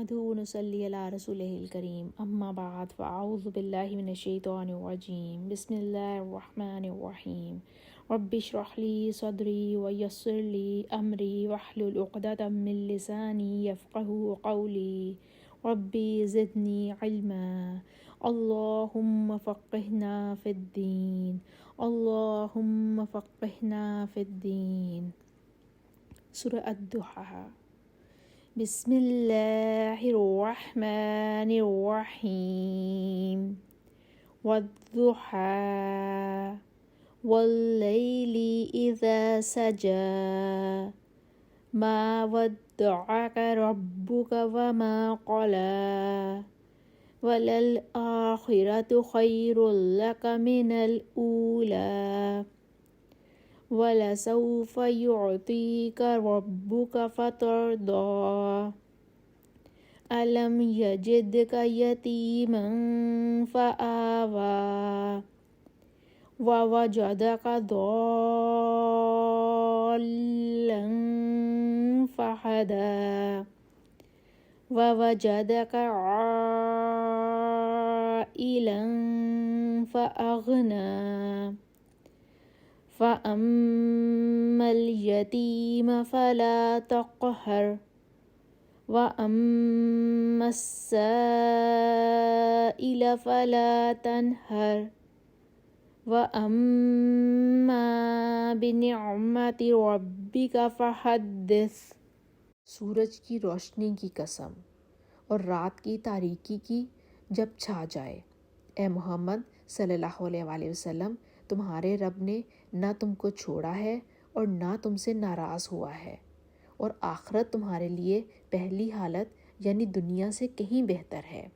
نحمدہ ونصلی علی رسولہ الکریم اما بعد فاعوذ باللہ من الشیطان الرجیم بسم اللہ الرحمن الرحیم رب اشرح لی صدری ویسر لی امری واحلل عقدۃ من لسانی یفقہوا قولی ربی زدنی علما اللہم فقہنا فی الدین اللہم فقہنا فی الدین۔ سورہ الضحیٰ۔ بسم اللہ الرحمن الرحیم والضحیٰ واللیل اذا سجی ما ودعک ربک وما قلی وللآخرۃ خیر لک من الأولی وَلَسَوْفَ يُعْطِيكَ رَبُّكَ فَتَرْضَىٰ أَلَمْ يَجِدْكَ يَتِيمًا فَآوَىٰ وَوَجَدَكَ ضَالًّا فَهَدَىٰ وَوَجَدَكَ عَائِلًا فَأَغْنَىٰ فَأَمَّا الْيَتِيمَ فَلَا تَقْهَرْ وَأَمَّا السَّائِلَ فَلَا تَنْهَرْ وَأَمَّا بِنِعْمَةِ رَبِّكَ فَحَدِّثْ۔ سورج کی روشنی کی قسم اور رات کی تاریکی کی جب چھا جائے، اے محمد صلی اللہ علیہ وسلم، تمہارے رب نے نہ تم کو چھوڑا ہے اور نہ تم سے ناراض ہوا ہے، اور آخرت تمہارے لیے پہلی حالت یعنی دنیا سے کہیں بہتر ہے،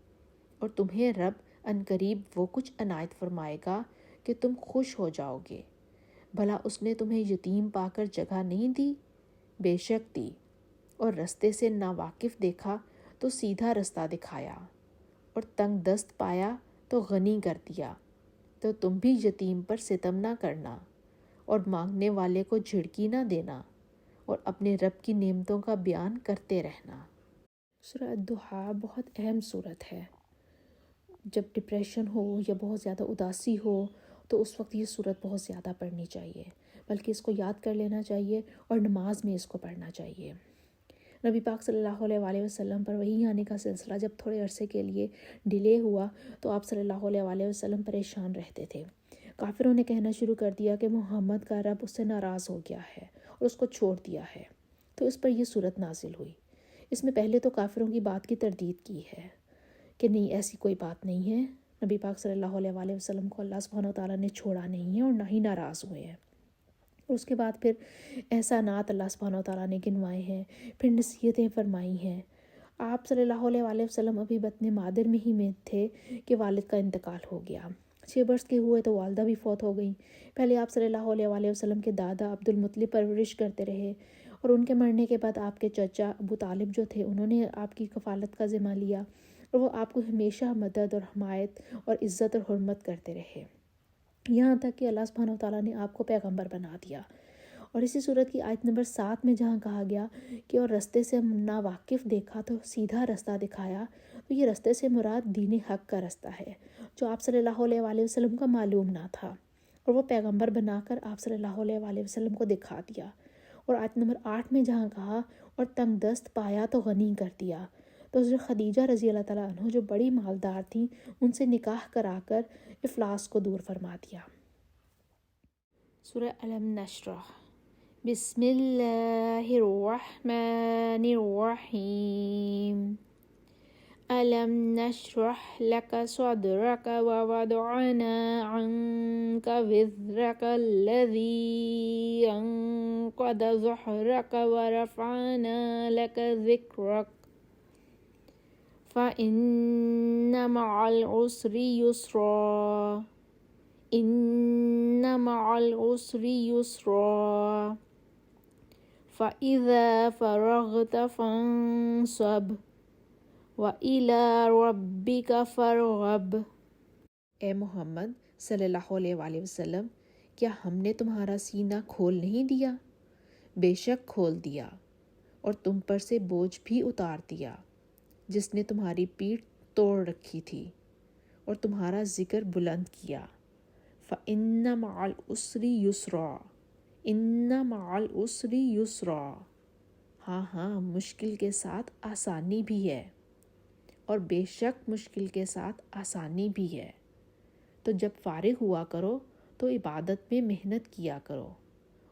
اور تمہیں رب عنقریب وہ کچھ عنایت فرمائے گا کہ تم خوش ہو جاؤ گے۔ بھلا اس نے تمہیں یتیم پا کر جگہ نہیں دی؟ بے شک دی، اور رستے سے ناواقف دیکھا تو سیدھا رستہ دکھایا، اور تنگ دست پایا تو غنی کر دیا۔ تو تم بھی یتیم پر ستم نہ کرنا، اور مانگنے والے کو جھڑکی نہ دینا، اور اپنے رب کی نعمتوں کا بیان کرتے رہنا۔ سورہ الضحیٰ بہت اہم صورت ہے۔ جب ڈپریشن ہو یا بہت زیادہ اداسی ہو تو اس وقت یہ صورت بہت زیادہ پڑھنی چاہیے، بلکہ اس کو یاد کر لینا چاہیے اور نماز میں اس کو پڑھنا چاہیے۔ نبی پاک صلی اللہ علیہ وسلم پر وحی آنے کا سلسلہ جب تھوڑے عرصے کے لیے ڈیلے ہوا تو آپ صلی اللہ علیہ وسلم پریشان رہتے تھے۔ کافروں نے کہنا شروع کر دیا کہ محمد کا رب اس سے ناراض ہو گیا ہے اور اس کو چھوڑ دیا ہے، تو اس پر یہ صورت نازل ہوئی۔ اس میں پہلے تو کافروں کی بات کی تردید کی ہے کہ نہیں، ایسی کوئی بات نہیں ہے، نبی پاک صلی اللہ علیہ وسلم کو اللہ سبحانہ وتعالیٰ نے چھوڑا نہیں ہے اور نہ ہی ناراض ہوئے ہیں۔ اور اس کے بعد پھر احسانات اللہ سبحانہ وتعالیٰ نے گنوائے ہیں، پھر نصیحتیں فرمائی ہیں۔ آپ صلی اللہ علیہ وسلم ابھی بطن مادر میں ہی میں تھے کہ والد کا انتقال ہو گیا۔ 6 برس کے ہوئے تو والدہ بھی فوت ہو گئیں۔ پہلے آپ صلی اللہ علیہ وسلم کے دادا عبد المطلب پرورش کرتے رہے، اور ان کے مرنے کے بعد آپ کے چچا ابو طالب جو تھے انہوں نے آپ کی کفالت کا ذمہ لیا، اور وہ آپ کو ہمیشہ مدد اور حمایت اور عزت اور حرمت کرتے رہے، یہاں تک کہ اللہ سبحانہ وتعالیٰ نے آپ کو پیغمبر بنا دیا۔ اور اسی صورت کی آیت نمبر 7 میں جہاں کہا گیا کہ اور رستے سے ناواقف دیکھا تو سیدھا رستہ دکھایا، تو یہ رستے سے مراد دین حق کا رستہ ہے جو آپ صلی اللہ علیہ وسلم کا معلوم نہ تھا، اور وہ پیغمبر بنا کر آپ صلی اللہ علیہ وسلم کو دکھا دیا۔ اور آیت نمبر 8 میں جہاں کہا اور تنگ دست پایا تو غنی کر دیا، تو حضرت خدیجہ رضی اللہ تعالیٰ عنہ جو بڑی مالدار تھیں ان سے نکاح کرا کر افلاس کو دور فرما دیا۔ سورہ الم نشرح۔ بسم اللہ الرحمن الرحیم ألم نشرح لك صدرك ووضعنا عنك وزرك الذي أنقض ظهرك ورفعنا لك ذكرك فإن مع العسر يسرا إن مع العسر يسرا فإذا فرغت فانصب وَإِلَىٰ رَبِّكَ فَارْغَب۔ اے محمد صلی اللہ علیہ وسلم، کیا ہم نے تمہارا سینہ کھول نہیں دیا؟ بے شک کھول دیا، اور تم پر سے بوجھ بھی اتار دیا، جس نے تمہاری پیٹھ توڑ رکھی تھی اور تمہارا ذکر بلند کیا۔ فَإِنَّ مَعَ الْعُسْرِ يُسْرًا، إِنَّ مَعَ الْعُسْرِ يُسْرًا، ہاں ہاں مشکل کے ساتھ آسانی بھی ہے، اور بے شک مشکل کے ساتھ آسانی بھی ہے۔ تو جب فارغ ہوا کرو تو عبادت میں محنت کیا کرو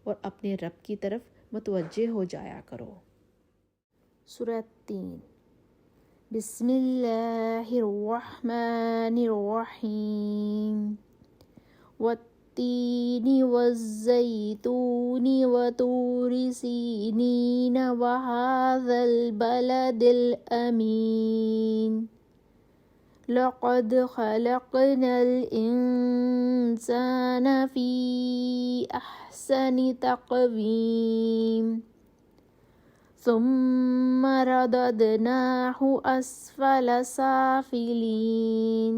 اور اپنے رب کی طرف متوجہ ہو جایا کرو۔ سورہ 3۔ بسم اللہ الرحمن الرحیم۔ والتین والزیتون وطور سینین وہذا البلد الامین۔ لقد خلقنا الانسان فی احسن تقویم ثم رددناه اسفل سافلین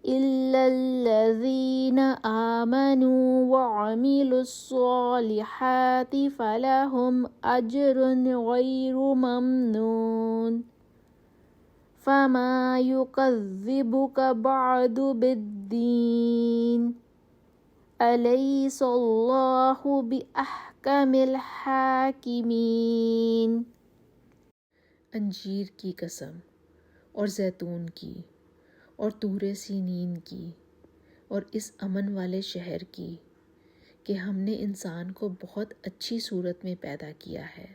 إلا الذين آمنوا وعملوا الصالحات فلهم أجر غير ممنون۔ فما يكذبك بعد بالدين، أليس الله بأحكم الحاكمين۔ انجیر کی قسم، اور زیتون کی، اور طور سینین کی، اور اس امن والے شہر کی کہ ہم نے انسان کو بہت اچھی صورت میں پیدا کیا ہے،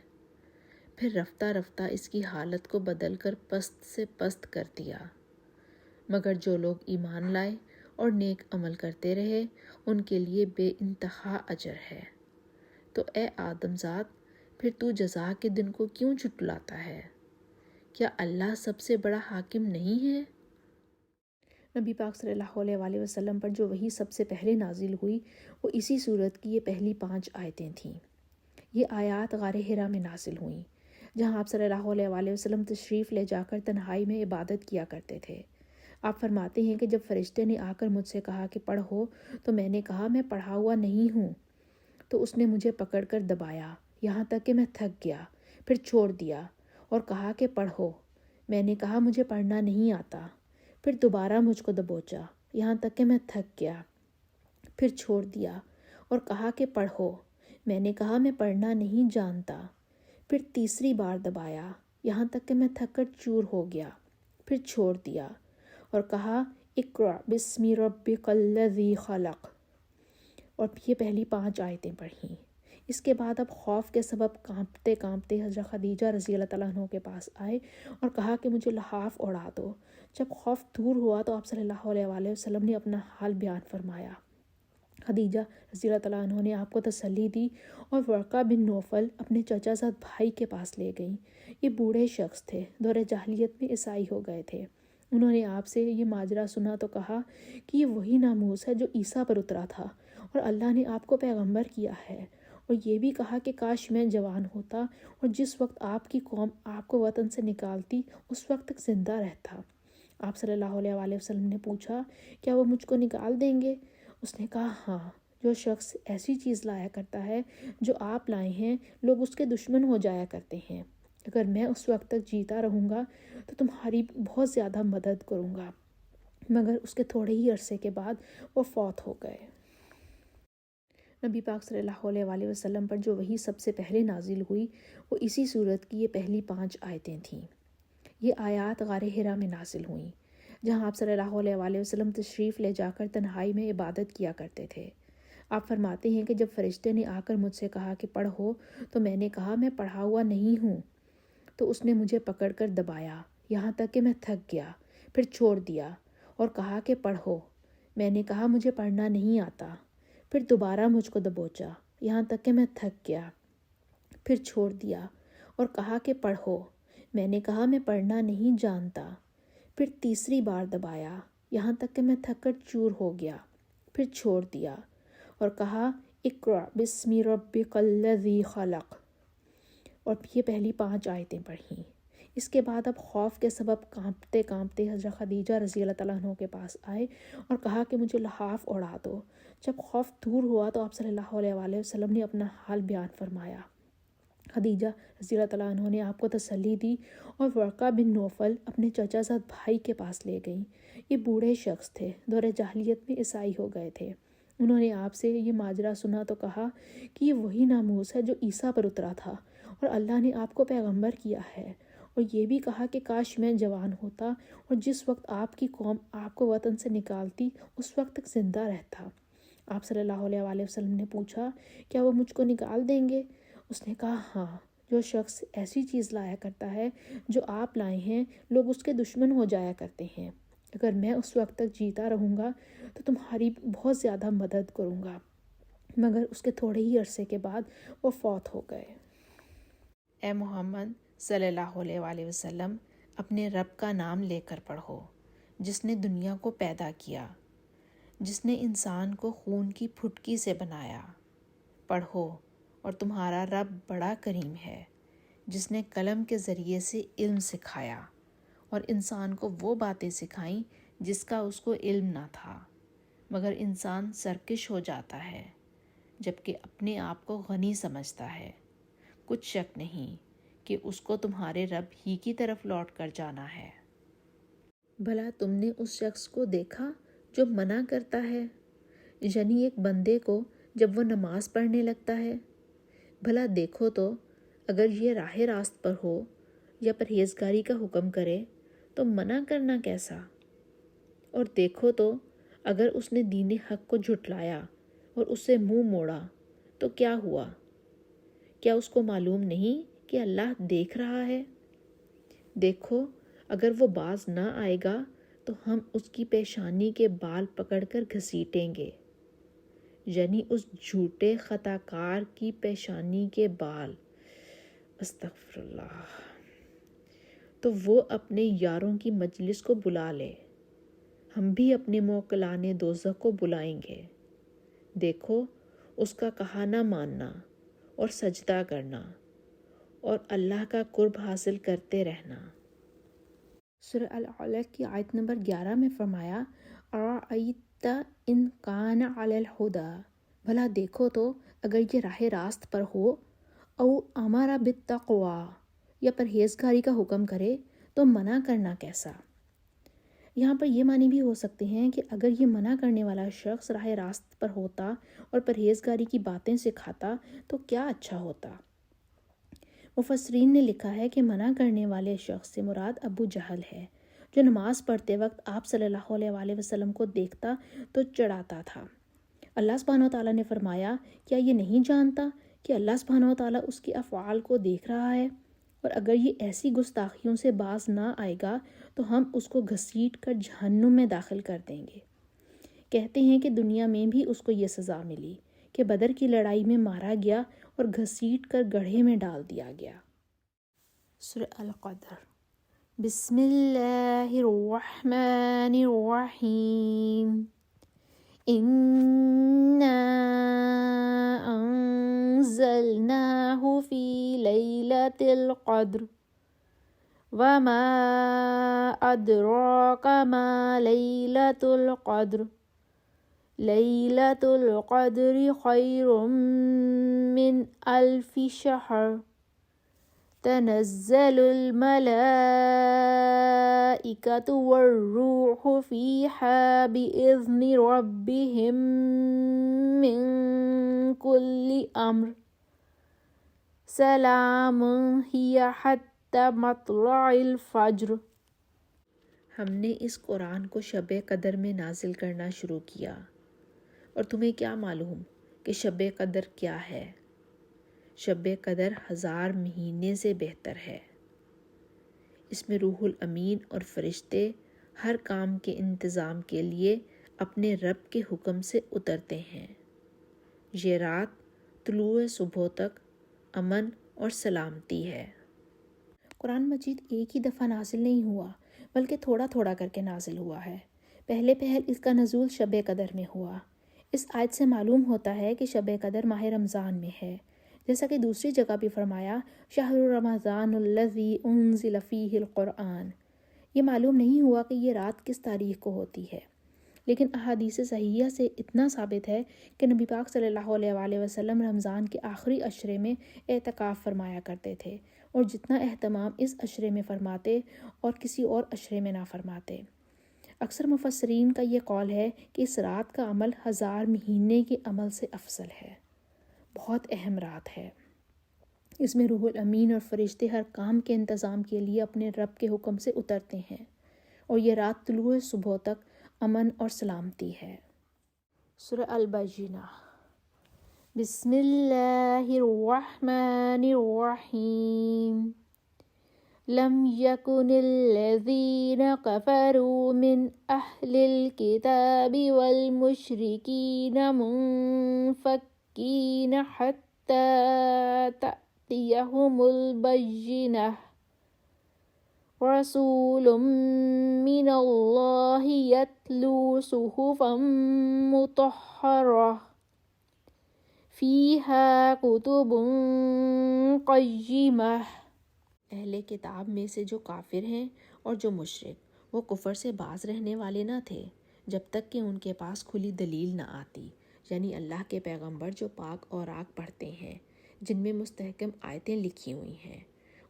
پھر رفتہ رفتہ اس کی حالت کو بدل کر پست سے پست کر دیا، مگر جو لوگ ایمان لائے اور نیک عمل کرتے رہے ان کے لیے بے انتہا اجر ہے۔ تو اے آدم ذات، پھر تو جزا کے دن کو کیوں جھٹلاتا ہے؟ کیا اللہ سب سے بڑا حاکم نہیں ہے؟ نبی پاک صلی اللہ علیہ وسلم پر جو وحی سب سے پہلے نازل ہوئی وہ اسی صورت کی یہ پہلی 5 آیتیں تھیں۔ یہ آیات غار حرا میں نازل ہوئیں، جہاں آپ صلی اللہ علیہ وسلم تشریف لے جا کر تنہائی میں عبادت کیا کرتے تھے۔ آپ فرماتے ہیں کہ جب فرشتے نے آ کر مجھ سے کہا کہ پڑھو تو میں نے کہا میں پڑھا ہوا نہیں ہوں، تو اس نے مجھے پکڑ کر دبایا یہاں تک کہ میں تھک گیا، پھر چھوڑ دیا اور کہا کہ پڑھو۔ میں نے کہا مجھے پڑھنا نہیں آتا، پھر دوبارہ مجھ کو دبوچا یہاں تک کہ میں تھک گیا، پھر چھوڑ دیا اور کہا کہ پڑھو۔ میں نے کہا میں پڑھنا نہیں جانتا، پھر تیسری بار دبایا یہاں تک کہ میں تھک کر چور ہو گیا، پھر چھوڑ دیا اور کہا اقرأ بسم ربک الذی خلق، اور یہ پہلی 5 آیتیں پڑھیں۔ اس کے بعد اب خوف کے سبب کانپتے کانپتے حضرت خدیجہ رضی اللہ تعالیٰ عنہ کے پاس آئے اور کہا کہ مجھے لحاف اڑا دو۔ جب خوف دور ہوا تو آپ صلی اللہ علیہ وسلم نے اپنا حال بیان فرمایا۔ خدیجہ رضی اللہ تعالیٰ عنہ نے آپ کو تسلی دی اور ورقہ بن نوفل اپنے چچا زاد بھائی کے پاس لے گئیں۔ یہ بوڑھے شخص تھے، دور جاہلیت میں عیسائی ہو گئے تھے۔ انہوں نے آپ سے یہ ماجرا سنا تو کہا کہ یہ وہی ناموس ہے جو عیسیٰ پر اترا تھا اور اللہ نے آپ کو پیغمبر کیا ہے، اور یہ بھی کہا کہ کاش میں جوان ہوتا اور جس وقت آپ کی قوم آپ کو وطن سے نکالتی اس وقت تک زندہ رہتا۔ آپ صلی اللہ علیہ وسلم نے پوچھا کیا وہ مجھ کو نکال دیں گے؟ اس نے کہا ہاں، جو شخص ایسی چیز لایا کرتا ہے جو آپ لائے ہیں لوگ اس کے دشمن ہو جایا کرتے ہیں۔ اگر میں اس وقت تک جیتا رہوں گا تو تمہاری بہت زیادہ مدد کروں گا، مگر اس کے تھوڑے ہی عرصے کے بعد وہ فوت ہو گئے۔ نبی پاک صلی اللہ علیہ وسلم پر جو وحی سب سے پہلے نازل ہوئی وہ اسی صورت کی یہ پہلی 5 آیتیں تھیں۔ یہ آیات غار حرا میں نازل ہوئیں، جہاں آپ صلی اللہ علیہ وسلم تشریف لے جا کر تنہائی میں عبادت کیا کرتے تھے۔ آپ فرماتے ہیں کہ جب فرشتے نے آ کر مجھ سے کہا کہ پڑھو تو میں نے کہا میں پڑھا ہوا نہیں ہوں، تو اس نے مجھے پکڑ کر دبایا یہاں تک کہ میں تھک گیا، پھر چھوڑ دیا اور کہا کہ پڑھو۔ میں نے کہا مجھے پڑھنا نہیں آتا، پھر دوبارہ مجھ کو دبوچا یہاں تک کہ میں تھک گیا، پھر چھوڑ دیا اور کہا کہ پڑھو۔ میں نے کہا میں پڑھنا نہیں جانتا، پھر تیسری بار دبایا یہاں تک کہ میں تھک کر چور ہو گیا، پھر چھوڑ دیا اور کہا اقرأ بسم ربک الذی خلق، اور یہ پہلی 5 آیتیں پڑھیں۔ اس کے بعد اب خوف کے سبب کانپتے کانپتے حضرت خدیجہ رضی اللہ تعالیٰ عنہ کے پاس آئے اور کہا کہ مجھے لحاف اڑا دو۔ جب خوف دور ہوا تو آپ صلی اللہ علیہ وسلم نے اپنا حال بیان فرمایا۔ خدیجہ رضی اللہ تعالیٰ عنہ نے آپ کو تسلی دی اور ورقہ بن نوفل اپنے چچا زاد بھائی کے پاس لے گئیں۔ یہ بوڑھے شخص تھے، دور جاہلیت میں عیسائی ہو گئے تھے۔ انہوں نے آپ سے یہ ماجرا سنا تو کہا کہ یہ وہی ناموس ہے جو عیسیٰ پر اترا تھا اور اللہ نے آپ کو پیغمبر کیا ہے، اور یہ بھی کہا کہ کاش میں جوان ہوتا اور جس وقت آپ کی قوم آپ کو وطن سے نکالتی اس وقت تک زندہ رہتا۔ آپ صلی اللہ علیہ وآلہ وسلم نے پوچھا کیا وہ مجھ کو نکال دیں گے؟ اس نے کہا ہاں، جو شخص ایسی چیز لایا کرتا ہے جو آپ لائے ہیں لوگ اس کے دشمن ہو جایا کرتے ہیں۔ اگر میں اس وقت تک جیتا رہوں گا تو تمہاری بہت زیادہ مدد کروں گا۔ مگر اس کے تھوڑے ہی عرصے کے بعد وہ فوت ہو گئے۔ اے محمد صلی اللہ علیہ وآلہ وسلم، اپنے رب کا نام لے کر پڑھو جس نے دنیا کو پیدا کیا، جس نے انسان کو خون کی پھٹکی سے بنایا۔ پڑھو، اور تمہارا رب بڑا کریم ہے جس نے قلم کے ذریعے سے علم سکھایا اور انسان کو وہ باتیں سکھائیں جس کا اس کو علم نہ تھا، مگر انسان سرکش ہو جاتا ہے جبکہ اپنے آپ کو غنی سمجھتا ہے۔ کچھ شک نہیں کہ اس کو تمہارے رب ہی کی طرف لوٹ کر جانا ہے۔ بھلا تم نے اس شخص کو دیکھا جو منع کرتا ہے، یعنی ایک بندے کو جب وہ نماز پڑھنے لگتا ہے؟ بھلا دیکھو تو اگر یہ راہ راست پر ہو یا پرہیزگاری کا حکم کرے تو منع کرنا کیسا؟ اور دیکھو تو اگر اس نے دین حق کو جھٹلایا اور اس سے منہ موڑا تو کیا ہوا؟ کیا اس کو معلوم نہیں کہ اللہ دیکھ رہا ہے؟ دیکھو اگر وہ باز نہ آئے گا تو ہم اس کی پیشانی کے بال پکڑ کر گھسیٹیں گے، یعنی اس جھوٹے خطا کار کی پیشانی کے بال۔ استغفر اللہ۔ تو وہ اپنے یاروں کی مجلس کو بلا لے، ہم بھی اپنے موکلان دوزخ کو بلائیں گے۔ دیکھو اس کا کہا نہ ماننا اور سجدہ کرنا اور اللہ کا قرب حاصل کرتے رہنا۔ سورہ العلق کی آیت نمبر 11 میں فرمایا اَرَأَیْتَ إِنْ کَانَ عَلَى الْہُدَىٰ، بھلا دیکھو تو اگر یہ راہ راست پر ہو، او امر بالتقویٰ، یا پرہیزگاری کا حکم کرے تو منع کرنا کیسا؟ یہاں پر یہ معنی بھی ہو سکتے ہیں کہ اگر یہ منع کرنے والا شخص راہ راست پر ہوتا اور پرہیزگاری کی باتیں سکھاتا تو کیا اچھا ہوتا۔ مفسرین نے لکھا ہے کہ منع کرنے والے شخص سے مراد ابو جہل ہے، جو نماز پڑھتے وقت آپ صلی اللہ علیہ وآلہ وسلم کو دیکھتا تو چڑھاتا تھا۔ اللہ سبحانہ وتعالیٰ نے فرمایا کیا یہ نہیں جانتا کہ اللہ سبحانہ وتعالیٰ اس کے افعال کو دیکھ رہا ہے، اور اگر یہ ایسی گستاخیوں سے باز نہ آئے گا تو ہم اس کو گھسیٹ کر جہنم میں داخل کر دیں گے۔ کہتے ہیں کہ دنیا میں بھی اس کو یہ سزا ملی کہ بدر کی لڑائی میں مارا گیا اور گھسیٹ کر گڑھے میں ڈال دیا گیا۔ سورہ القدر۔ بسم اللہ الرحمن الرحیم۔ اِنَّا أَنزَلْنَاهُ فِي لَيْلَةِ الْقَدْرِ وَمَا أَدْرَاكَ مَا لَيْلَةُ الْقَدْرِ لَيْلَةُ الْقَدْرِ خَيْرٌ مِّنْ أَلْفِ شَهْرٍ تَنَزَّلُ الْمَلَائِكَةُ وَالرُّوحُ فِيهَا بِإِذْنِ رَبِّهِمْ مِنْ كُلِّ أَمْرٍ سَلَامٌ هِيَ حَتَّى مَطْلَعِ الْفَجْرِ۔ ہم نے اس قرآن کو شب قدر میں نازل کرنا شروع کیا، اور تمہیں کیا معلوم کہ شب قدر کیا ہے؟ شب قدر 1000 مہینے سے بہتر ہے۔ اس میں روح الامین اور فرشتے ہر کام کے انتظام کے لیے اپنے رب کے حکم سے اترتے ہیں۔ یہ رات طلوع صبح تک امن اور سلامتی ہے۔ قرآن مجید ایک ہی دفعہ نازل نہیں ہوا بلکہ تھوڑا تھوڑا کر کے نازل ہوا ہے۔ پہلے اس کا نزول شب قدر میں ہوا۔ اس آیت سے معلوم ہوتا ہے کہ شب قدر ماہ رمضان میں ہے، جیسا کہ دوسری جگہ بھی فرمایا شہر رمضان الذی انزل فیہ القرآن۔ یہ معلوم نہیں ہوا کہ یہ رات کس تاریخ کو ہوتی ہے۔ لیکن احادیث صحیحہ سے اتنا ثابت ہے کہ نبی پاک صلی اللہ علیہ وآلہ وسلم رمضان کے آخری عشرے میں اعتکاف فرمایا کرتے تھے، اور جتنا اہتمام اس عشرے میں فرماتے اور کسی اور عشرے میں نہ فرماتے۔ اکثر مفسرین کا یہ قول ہے کہ اس رات کا عمل 1000 مہینے کے عمل سے افضل ہے۔ بہت اہم رات ہے۔ اس میں روح الامین اور فرشتے ہر کام کے انتظام کے لیے اپنے رب کے حکم سے اترتے ہیں، اور یہ رات طلوع صبح تک امن اور سلامتی ہے۔ سورہ البینہ۔ بسم اللہ الرحمن الرحیم۔ لم يكن الذين كفروا من أهل الكتاب والمشركين منفكين حتى تأتيهم البينة رسول من الله يتلو صحفا مطهرة فيها كتب قيمة۔ اہل کتاب میں سے جو کافر ہیں اور جو مشرک، وہ کفر سے باز رہنے والے نہ تھے جب تک کہ ان کے پاس کھلی دلیل نہ آتی، یعنی اللہ کے پیغمبر جو پاک اوراق پڑھتے ہیں جن میں مستحکم آیتیں لکھی ہوئی ہیں،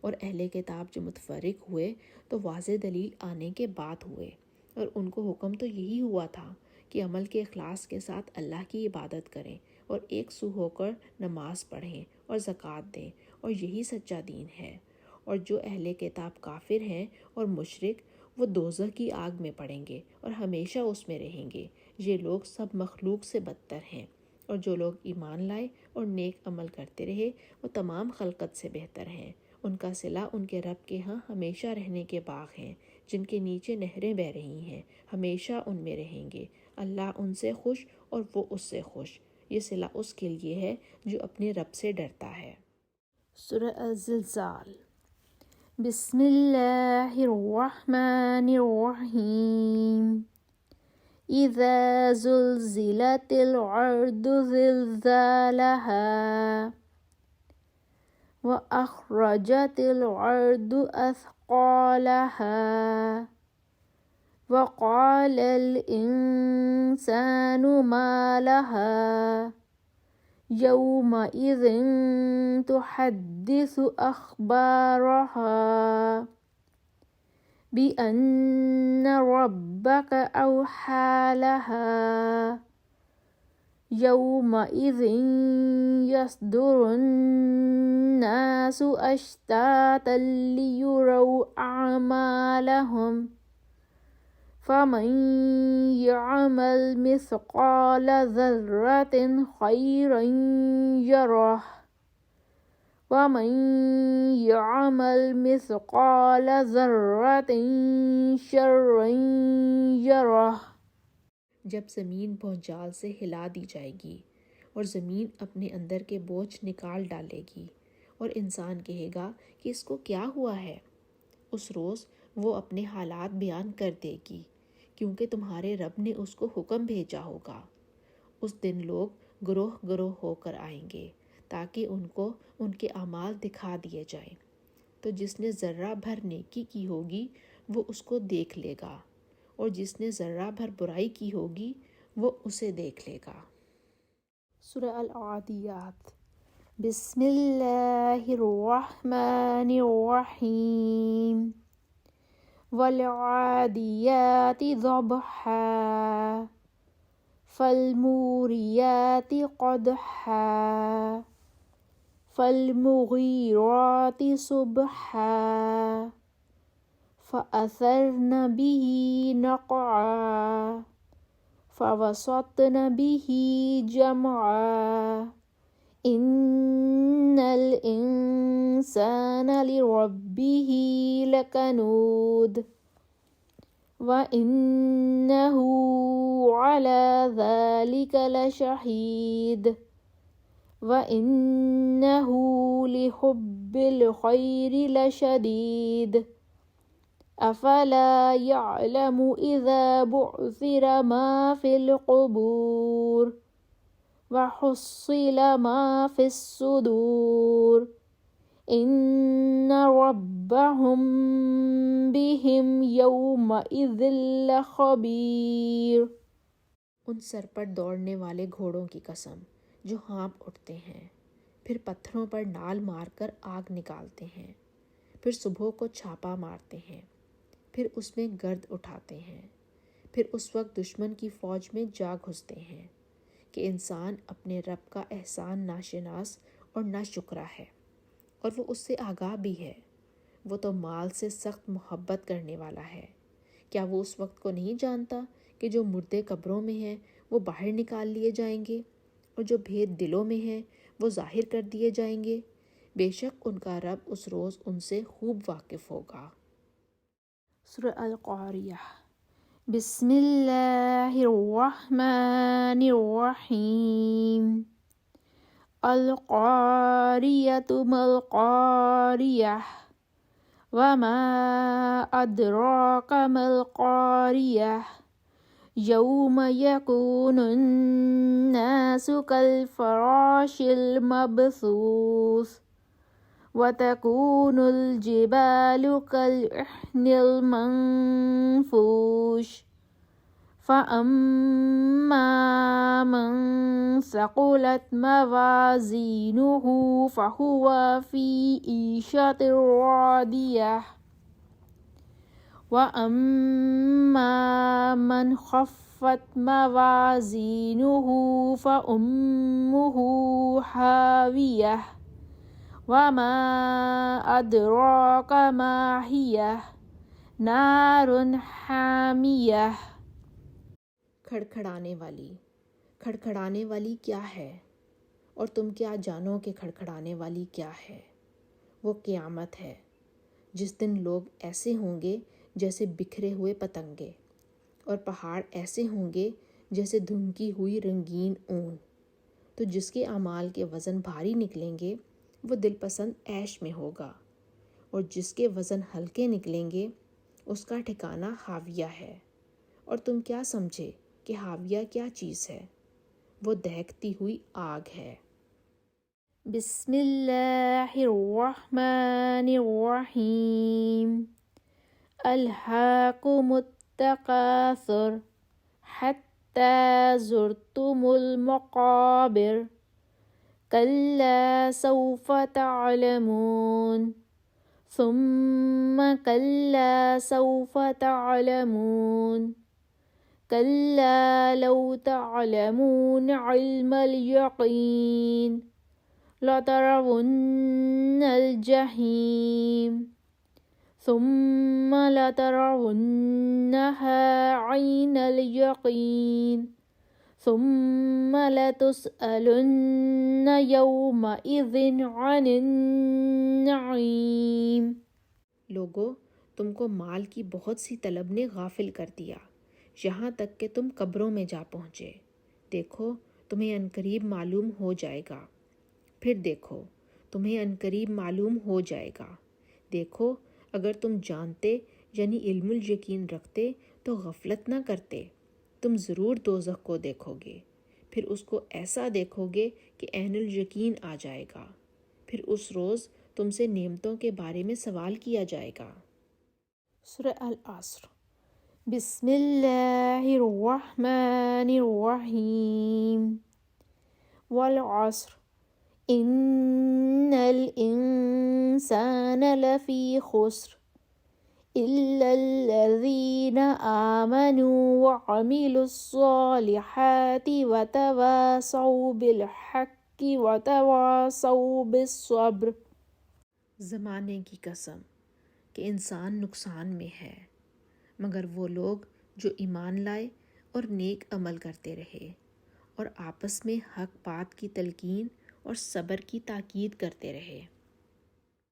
اور اہل کتاب جو متفرق ہوئے تو واضح دلیل آنے کے بعد ہوئے، اور ان کو حکم تو یہی ہوا تھا کہ عمل کے اخلاص کے ساتھ اللہ کی عبادت کریں اور ایک سو ہو کر نماز پڑھیں اور زکوٰۃ دیں، اور یہی سچا دین ہے۔ اور جو اہل کتاب کافر ہیں اور مشرک، وہ دوزخ کی آگ میں پڑیں گے اور ہمیشہ اس میں رہیں گے۔ یہ لوگ سب مخلوق سے بدتر ہیں، اور جو لوگ ایمان لائے اور نیک عمل کرتے رہے وہ تمام خلقت سے بہتر ہیں۔ ان کا صلہ ان کے رب کے ہاں ہمیشہ رہنے کے باغ ہیں جن کے نیچے نہریں بہہ رہی ہیں، ہمیشہ ان میں رہیں گے۔ اللہ ان سے خوش اور وہ اس سے خوش۔ یہ صلہ اس کے لیے ہے جو اپنے رب سے ڈرتا ہے۔ سورہ الزلزال۔ بسم اللہ الرحمن الرحیم۔ اذا زلزلت الارض زلزالها واخرجت الارض اثقالها وقال الانسان ما لها يومئذ تحدث أخبارها بأن ربك أوحى لها يومئذ يصدر الناس أشتاتا ليروا أعمالهم فمن يعمل مثقال ذرة خيرا يره ومن يعمل مثقال ذرة شرا يره۔ جب زمین بھونچال سے ہلا دی جائے گی اور زمین اپنے اندر کے بوجھ نکال ڈالے گی، اور انسان کہے گا کہ اس کو کیا ہوا ہے، اس روز وہ اپنے حالات بیان کر دے گی، کیونکہ تمہارے رب نے اس کو حکم بھیجا ہوگا۔ اس دن لوگ گروہ گروہ ہو کر آئیں گے تاکہ ان کو ان کے اعمال دکھا دیے جائیں، تو جس نے ذرہ بھر نیکی کی ہوگی وہ اس کو دیکھ لے گا، اور جس نے ذرہ بھر برائی کی ہوگی وہ اسے دیکھ لے گا۔ سورہ العادیات۔ بسم اللہ الرحمن الرحیم۔ والعادیات ضبحا فالموریات قدحا فالمغیرات صبحا فأثرن به نقعا فوسطن به جمعا إن الإنسان لربه لكنود وإنه على ذلك لشهيد وإنه لحب الخير لشديد أفلا يعلم إذا بعثر ما في القبور وحصل ما في الصدور إن ربهم بهم يومئذ لخبير۔ ان سر پر دوڑنے والے گھوڑوں کی قسم جو ہانپ اٹھتے ہیں، پھر پتھروں پر نال مار کر آگ نکالتے ہیں، پھر صبح کو چھاپا مارتے ہیں، پھر اس میں گرد اٹھاتے ہیں، پھر اس وقت دشمن کی فوج میں جا گھستے ہیں کہ انسان اپنے رب کا احسان ناشناس اور ناشکرا ہے، اور وہ اس سے آگاہ بھی ہے۔ وہ تو مال سے سخت محبت کرنے والا ہے۔ کیا وہ اس وقت کو نہیں جانتا کہ جو مردے قبروں میں ہیں وہ باہر نکال لیے جائیں گے، اور جو بھید دلوں میں ہیں وہ ظاہر کر دیے جائیں گے؟ بے شک ان کا رب اس روز ان سے خوب واقف ہوگا۔ سورہ القاریہ۔ بسم اللہ الرحمن الرحیم۔ القاریۃ ما القاریہ وما ادراک ما القاریہ یوم یکون الناس کالفراش المبثوث وتكون الجبال كالعهن المنفوش فأما من ثقلت موازينه فهو في عيشة راضية وأما من خفت موازينه فأمه هاوية وما أدراك ما هي نار حامیہ۔ کھڑکھڑانے والی کیا ہے، اور تم کیا جانو کہ کھڑکھڑانے والی کیا ہے؟ وہ قیامت ہے، جس دن لوگ ایسے ہوں گے جیسے بکھرے ہوئے پتنگے، اور پہاڑ ایسے ہوں گے جیسے دھنکی ہوئی رنگین اون۔ تو جس کے اعمال کے وزن بھاری نکلیں گے وہ دل پسند عیش میں ہوگا، اور جس کے وزن ہلکے نکلیں گے اس کا ٹھکانہ حاویہ ہے۔ اور تم کیا سمجھے کہ حاویہ کیا چیز ہے؟ وہ دہکتی ہوئی آگ ہے۔ بسم اللہ الرحمن الرحیم۔ الہاکم التکاثر حتی زرتم المقابر کلا سوف تعلمون ثم کلا سوف تعلمون کلا لو تعلمون علم الیقین لترون الجحیم ثم لترونها عین الیقین ثم لتسألن یومئذ عن النعیم۔ لوگو، تم کو مال کی بہت سی طلب نے غافل کر دیا، یہاں تک کہ تم قبروں میں جا پہنچے۔ دیکھو تمہیں عنقریب معلوم ہو جائے گا، پھر دیکھو تمہیں عنقریب معلوم ہو جائے گا۔ دیکھو اگر تم جانتے یعنی علم الیقین رکھتے تو غفلت نہ کرتے۔ تم ضرور دوزخ کو دیکھو گے، پھر اس کو ایسا دیکھو گے کہ عین الیقین آ جائے گا، پھر اس روز تم سے نعمتوں کے بارے میں سوال کیا جائے گا۔ سورہ العصر۔ بسم اللہ الرحمن الرحیم۔ والعصر ان الانسان لفی خسر الا الذین آمنوا وعملوا الصالحات وتواصوا بالحق وتواصوا بالصبر۔ زمانے کی قسم کہ انسان نقصان میں ہے، مگر وہ لوگ جو ایمان لائے اور نیک عمل کرتے رہے، اور آپس میں حق بات کی تلقین اور صبر کی تاکید کرتے رہے۔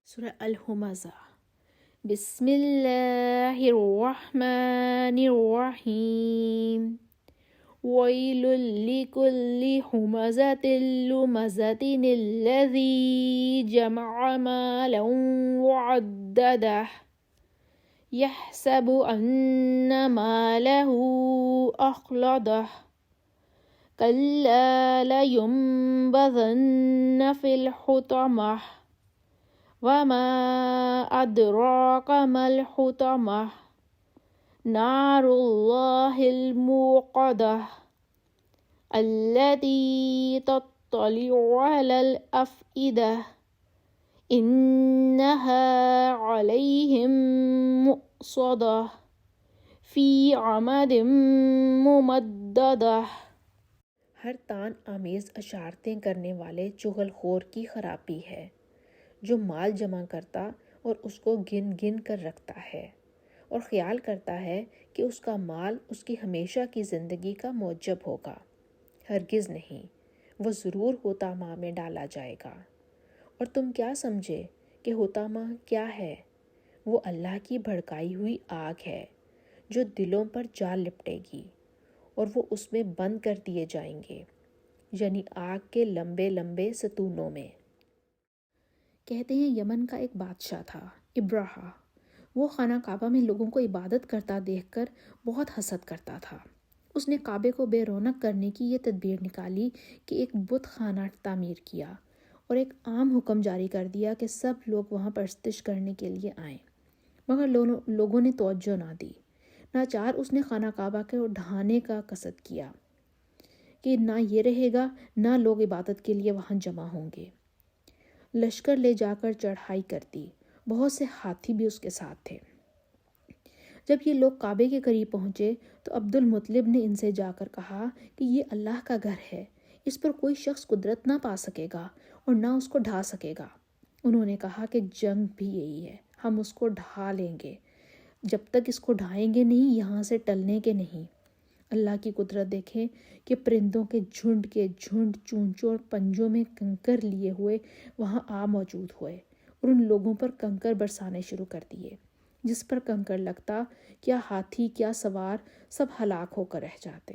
سورہ الہمزہ۔ بسم اللہ الرحمن الرحیم۔ ویل لکل ہمزۃ لمزۃ الذی جمع مالا وعددہ یحسب ان مالہ اخلدہ کلا لینبذن فی الحطمہ وما ادراک ما الحطمہ نار اللہ الموقدہ التي تطلع على الأفئدة إنها عليهم مؤصدة في عمد ممددة۔ ہر تان آمیز اشارتیں کرنے والے چغل خور کی خرابی ہے جو مال جمع کرتا اور اس کو گن گن کر رکھتا ہے اور خیال کرتا ہے کہ اس کا مال اس کی ہمیشہ کی زندگی کا موجب ہوگا۔ ہرگز نہیں، وہ ضرور حطامہ میں ڈالا جائے گا۔ اور تم کیا سمجھے کہ حطامہ کیا ہے؟ وہ اللہ کی بھڑکائی ہوئی آگ ہے جو دلوں پر جا لپٹے گی اور وہ اس میں بند کر دیے جائیں گے، یعنی آگ کے لمبے لمبے ستونوں میں۔ کہتے ہیں یمن کا ایک بادشاہ تھا، ابرہہ۔ وہ خانہ کعبہ میں لوگوں کو عبادت کرتا دیکھ کر بہت حسد کرتا تھا۔ اس نے کعبے کو بے رونق کرنے کی یہ تدبیر نکالی کہ ایک بت خانہ تعمیر کیا اور ایک عام حکم جاری کر دیا کہ سب لوگ وہاں پرستش کرنے کے لیے آئیں، مگر لوگوں نے توجہ نہ دی۔ ناچار اس نے خانہ کعبہ کو ڈھانے کا قصد کیا کہ نہ یہ رہے گا، نہ لوگ عبادت کے لیے وہاں جمع ہوں گے۔ لشکر لے جا کر چڑھائی کر دی، بہت سے ہاتھی بھی اس کے ساتھ تھے۔ جب یہ لوگ کعبے کے قریب پہنچے تو عبد المطلب نے ان سے جا کر کہا کہ یہ اللہ کا گھر ہے، اس پر کوئی شخص قدرت نہ پا سکے گا اور نہ اس کو ڈھا سکے گا۔ انہوں نے کہا کہ جنگ بھی یہی ہے، ہم اس کو ڈھا لیں گے، جب تک اس کو ڈھائیں گے نہیں یہاں سے ٹلنے کے نہیں۔ اللہ کی قدرت دیکھیں کہ پرندوں کے جھنڈ چونچوں اور پنجوں میں کنکر لیے ہوئے وہاں آ موجود ہوئے اور ان لوگوں پر کنکر برسانے شروع کر دیے۔ جس پر کنکر لگتا، کیا ہاتھی کیا سوار سب ہلاک ہو کر رہ جاتے۔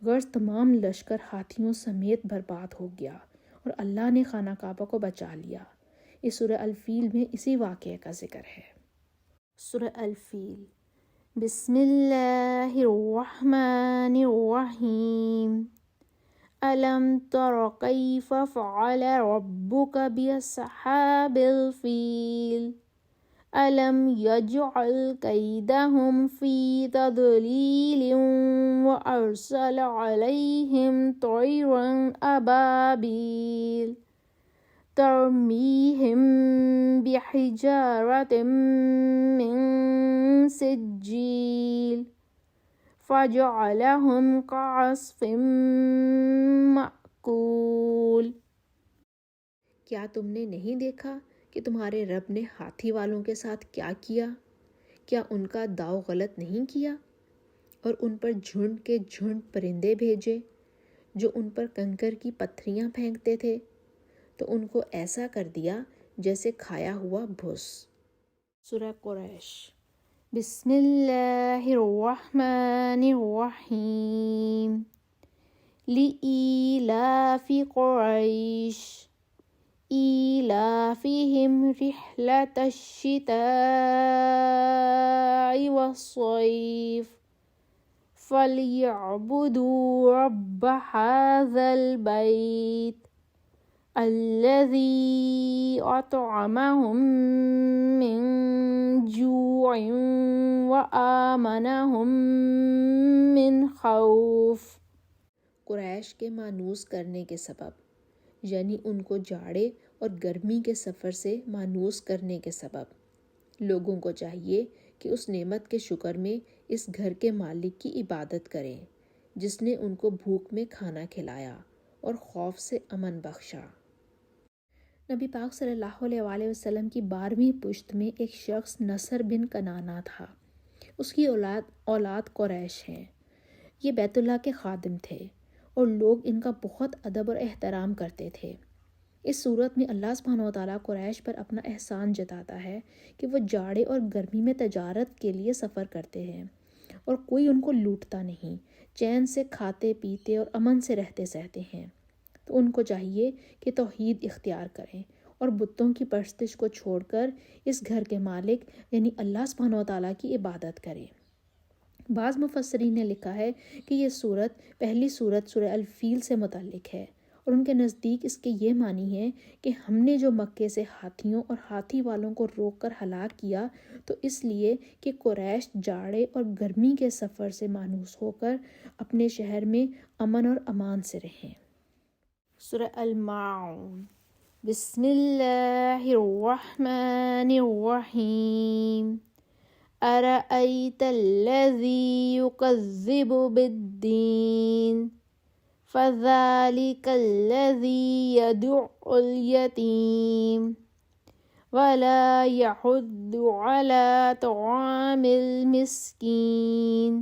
غرض تمام لشکر ہاتھیوں سمیت برباد ہو گیا اور اللہ نے خانہ کعبہ کو بچا لیا۔ اس سورہ الفیل میں اسی واقعے کا ذکر ہے۔ سورہ الفیل۔ بسم اللہ الرحمن الرحیم۔ أَلَمْ تَرَ كَيْفَ فَعَلَ رَبُّكَ بِأَصْحَابِ الْفِيلِ أَلَمْ يَجْعَلْ كَيْدَهُمْ فِي تَضْلِيلٍ وَأَرْسَلَ عَلَيْهِمْ طَيْرًا أَبَابِيلَ تَرْمِيهِمْ بِحِجَارَةٍ مِّن سِجِّيلٍ فَجَعَلَهُمْ كَعَصْفٍ مَّأْكُولٍ۔ کیا تم نے نہیں دیکھا کہ تمہارے رب نے ہاتھی والوں کے ساتھ کیا کیا؟ کیا ان کا داؤ غلط نہیں کیا؟ اور ان پر جھنڈ کے جھنڈ پرندے بھیجے جو ان پر کنکر کی پتھریاں پھینکتے تھے، تو ان کو ایسا کر دیا جیسے کھایا ہوا بھس۔ سورہ قریش۔ بسم اللہ الرحمن الرحیم۔ لِإِيلَافِ قُرَيْشٍ إِيلَافِهِمْ رِحْلَةَ الشِّتَاءِ وَالصَّيْفِ فَلْيَعْبُدُوا رَبَّ هَذَا الْبَيْتِ الَّذِي أَطْعَمَهُم مِّن جُوعٍ وَآمَنَهُم مِّن خوف۔ قریش کے مانوس کرنے کے سبب، یعنی ان کو جاڑے اور گرمی کے سفر سے مانوس کرنے کے سبب، لوگوں کو چاہیے کہ اس نعمت کے شکر میں اس گھر کے مالک کی عبادت کریں جس نے ان کو بھوک میں کھانا کھلایا اور خوف سے امن بخشا۔ نبی پاک صلی اللہ علیہ وآلہ وسلم کی 12ویں پشت میں ایک شخص نصر بن کنانہ تھا۔ اس کی اولاد قریش ہیں۔ یہ بیت اللہ کے خادم تھے اور لوگ ان کا بہت ادب اور احترام کرتے تھے۔ اس صورت میں اللہ سبحانہ وتعالیٰ قریش پر اپنا احسان جتاتا ہے کہ وہ جاڑے اور گرمی میں تجارت کے لیے سفر کرتے ہیں اور کوئی ان کو لوٹتا نہیں، چین سے کھاتے پیتے اور امن سے رہتے سہتے ہیں۔ تو ان کو چاہیے کہ توحید اختیار کریں اور بتوں کی پرستش کو چھوڑ کر اس گھر کے مالک یعنی اللہ سبحانہ وتعالیٰ کی عبادت کریں۔ بعض مفسرین نے لکھا ہے کہ یہ سورت پہلی سورت سورہ الفیل سے متعلق ہے اور ان کے نزدیک اس کے یہ معنی ہے کہ ہم نے جو مکے سے ہاتھیوں اور ہاتھی والوں کو روک کر ہلاک کیا تو اس لیے کہ قریش جاڑے اور گرمی کے سفر سے مانوس ہو کر اپنے شہر میں امن اور امان سے رہیں۔ سورہ الماعون۔ بسم اللہ الرحمن الرحیم۔ ارأیت الذی یکذب بالدین فذلک الذی یدع الیتیم ولا یحض علی طعام المسکین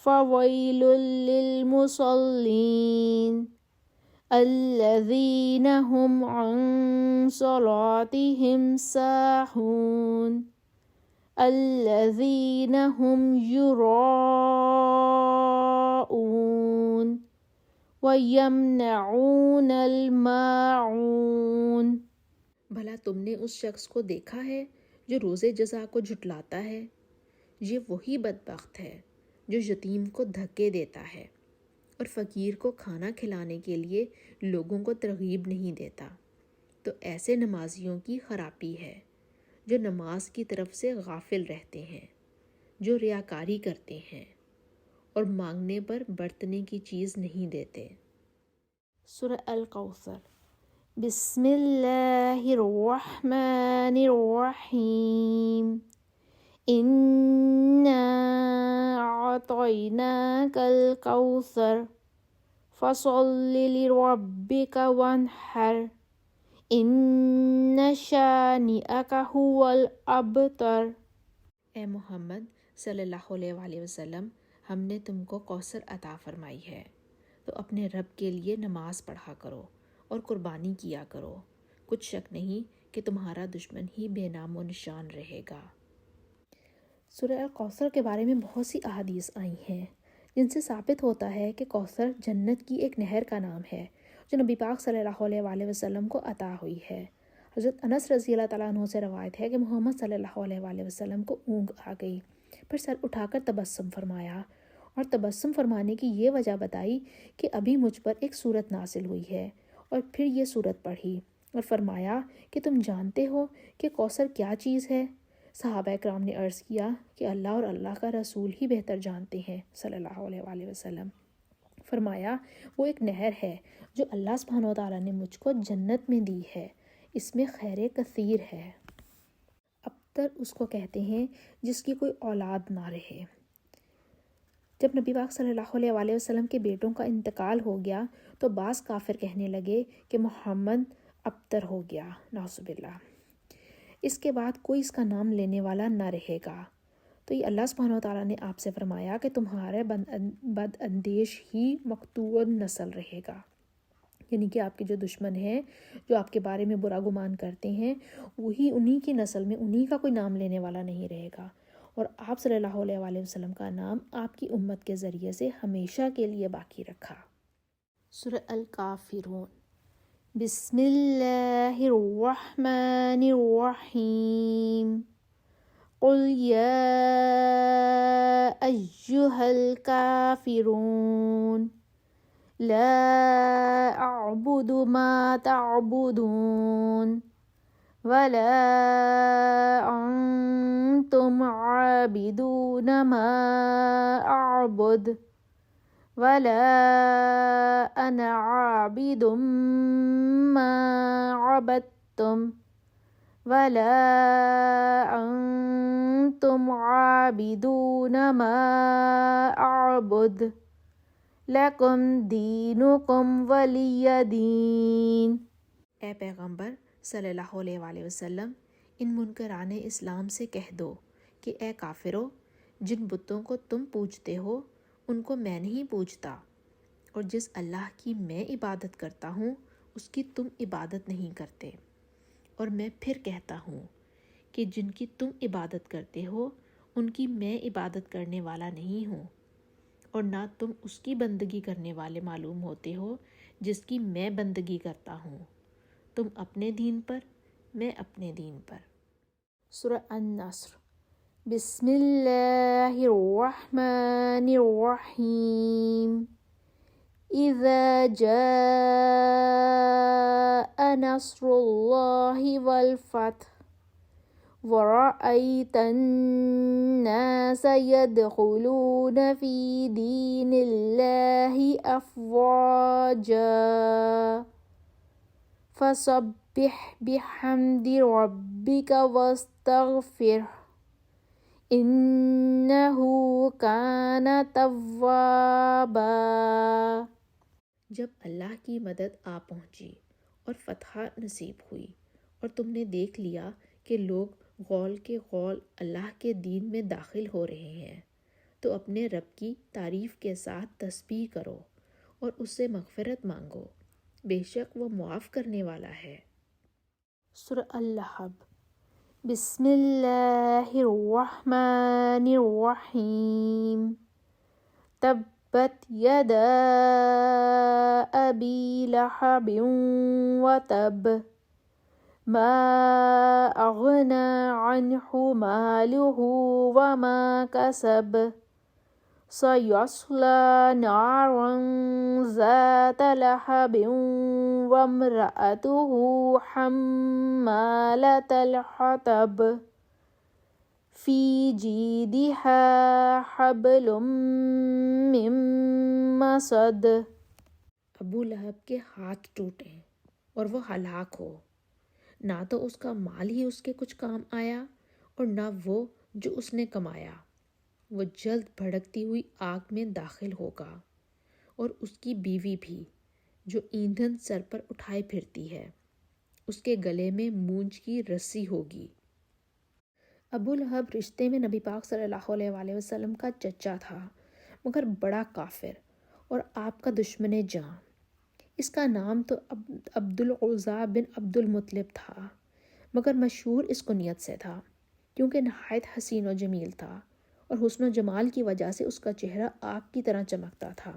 فویل للمصلین الذین هم عن صلاتهم ساہون الذین هم یراؤون وَيَمْنَعُونَ الْمَاعُونَ۔ بھلا تم نے اس شخص کو دیکھا ہے جو روزے جزا کو جھٹلاتا ہے؟ یہ وہی بدبخت ہے جو یتیم کو دھکے دیتا ہے اور فقیر کو کھانا کھلانے کے لیے لوگوں کو ترغیب نہیں دیتا۔ تو ایسے نمازیوں کی خرابی ہے جو نماز کی طرف سے غافل رہتے ہیں، جو ریاکاری کرتے ہیں اور مانگنے پر برتنے کی چیز نہیں دیتے۔ سورہ الکوثر۔ بسم اللہ الرحمن الرحیم۔ اِنَّا أَعْطَيْنَاكَ الْكَوْثَرَ فَصَلِّ لِرَبِّكَ وَانْحَرْ إِنَّ شَانِئَكَ هُوَ الْأَبْتَرُ۔ اے محمد صلی اللہ علیہ وآلہ وسلم، ہم نے تم کو کوثر عطا فرمائی ہے، تو اپنے رب کے لیے نماز پڑھا کرو اور قربانی کیا کرو، کچھ شک نہیں کہ تمہارا دشمن ہی بے نام و نشان رہے گا۔ سورہ الکوثر کے بارے میں بہت سی احادیث آئی ہیں جن سے ثابت ہوتا ہے کہ کوثر جنت کی ایک نہر کا نام ہے جو نبی پاک صلی اللہ علیہ وآلہ وسلم کو عطا ہوئی ہے۔ حضرت انس رضی اللہ تعالیٰ عنہ سے روایت ہے کہ محمد صلی اللہ علیہ وآلہ وسلم کو اونگ آ گئی، پھر سر اٹھا کر تبسم فرمایا اور تبسم فرمانے کی یہ وجہ بتائی کہ ابھی مجھ پر ایک سورت نازل ہوئی ہے، اور پھر یہ سورت پڑھی اور فرمایا کہ تم جانتے ہو کہ کوثر کیا چیز ہے؟ صحابہ کرام نے عرض کیا کہ اللہ اور اللہ کا رسول ہی بہتر جانتے ہیں صلی اللہ علیہ وآلہ وسلم۔ فرمایا وہ ایک نہر ہے جو اللہ سبحانہ و تعالیٰ نے مجھ کو جنت میں دی ہے، اس میں خیر کثیر ہے۔ ابتر اس کو کہتے ہیں جس کی کوئی اولاد نہ رہے۔ جب نبی پاک صلی اللہ علیہ وآلہ وسلم کے بیٹوں کا انتقال ہو گیا تو بعض کافر کہنے لگے کہ محمد ابتر ہو گیا، نعوذ باللہ، اس کے بعد کوئی اس کا نام لینے والا نہ رہے گا۔ تو یہ اللہ سبحانہ وتعالیٰ نے آپ سے فرمایا کہ تمہارے بد اندیش ہی مقتول نسل رہے گا، یعنی کہ آپ کے جو دشمن ہیں، جو آپ کے بارے میں برا گمان کرتے ہیں، وہی انہی کی نسل میں انہی کا کوئی نام لینے والا نہیں رہے گا، اور آپ صلی اللہ علیہ وآلہ وسلم کا نام آپ کی امت کے ذریعے سے ہمیشہ کے لیے باقی رکھا۔ سورہ الکافرون۔ بسم اللہ الرحمن الرحیم۔ قل یا ایہا الکافرون لا اعبد ما تعبدون ولا انتم عابدون ما اعبد ولا انا عابد ما عبدتم ولا انتم عابدون ما اعبد لکم دینکم ولی دین۔ اے پیغمبر صلی اللہ علیہ وآلہ وسلم، ان منکران اسلام سے کہہ دو کہ اے کافرو، جن بتوں کو تم پوجتے ہو ان کو میں نہیں پوجتا، اور جس اللہ کی میں عبادت کرتا ہوں اس کی تم عبادت نہیں کرتے، اور میں پھر کہتا ہوں کہ جن کی تم عبادت کرتے ہو ان کی میں عبادت کرنے والا نہیں ہوں، اور نہ تم اس کی بندگی کرنے والے معلوم ہوتے ہو جس کی میں بندگی کرتا ہوں، تم اپنے دین پر، میں اپنے دین پر۔ سورہ النصر۔ بسم اللہ الرحمن الرحیم۔ إذا جاء نصر الله والفتح ورأيت الناس يدخلون في دين الله أفواجا فسبح بحمد ربك واستغفره إنه كان توابا۔ جب اللہ کی مدد آ پہنچی اور فتح نصیب ہوئی اور تم نے دیکھ لیا کہ لوگ غول کے غول اللہ کے دین میں داخل ہو رہے ہیں تو اپنے رب کی تعریف کے ساتھ تسبیح کرو اور اس سے مغفرت مانگو، بے شک وہ معاف کرنے والا ہے۔ سورہ اللحب۔ بسم اللہ الرحمن الرحیم۔ تبت یدا ابی لہب وتب ما اغنى عنہ مالہ وما کسب سیصلی نارا ذات لہب وامرأته حمالة الحطب فی جیدها حبل من مسد۔ ابو لہب کے ہاتھ ٹوٹیں اور وہ ہلاک ہو، نہ تو اس کا مال ہی اس کے کچھ کام آیا اور نہ وہ جو اس نے کمایا۔ وہ جلد بھڑکتی ہوئی آگ میں داخل ہوگا اور اس کی بیوی بھی جو ایندھن سر پر اٹھائے پھرتی ہے، اس کے گلے میں مونج کی رسی ہوگی۔ ابو لہب رشتے میں نبی پاک صلی اللہ علیہ وآلہ وسلم کا چچا تھا، مگر بڑا کافر اور آپ کا دشمن جاں۔ اس کا نام تو عبد العزیٰ بن عبد المطلب تھا، مگر مشہور اس کنیت سے تھا کیونکہ نہایت حسین و جمیل تھا اور حسن و جمال کی وجہ سے اس کا چہرہ آگ کی طرح چمکتا تھا۔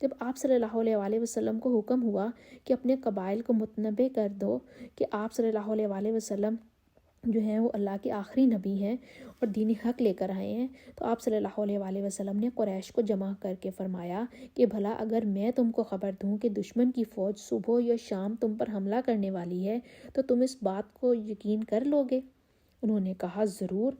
جب آپ صلی اللہ علیہ وآلہ وسلم کو حکم ہوا کہ اپنے قبائل کو متنبع کر دو کہ آپ صلی اللہ علیہ وآلہ وسلم جو ہیں وہ اللہ کے آخری نبی ہیں اور دینی حق لے کر آئے ہیں، تو آپ صلی اللہ علیہ وآلہ وسلم نے قریش کو جمع کر کے فرمایا کہ بھلا اگر میں تم کو خبر دوں کہ دشمن کی فوج صبح یا شام تم پر حملہ کرنے والی ہے تو تم اس بات کو یقین کر لو گے؟ انہوں نے کہا ضرور،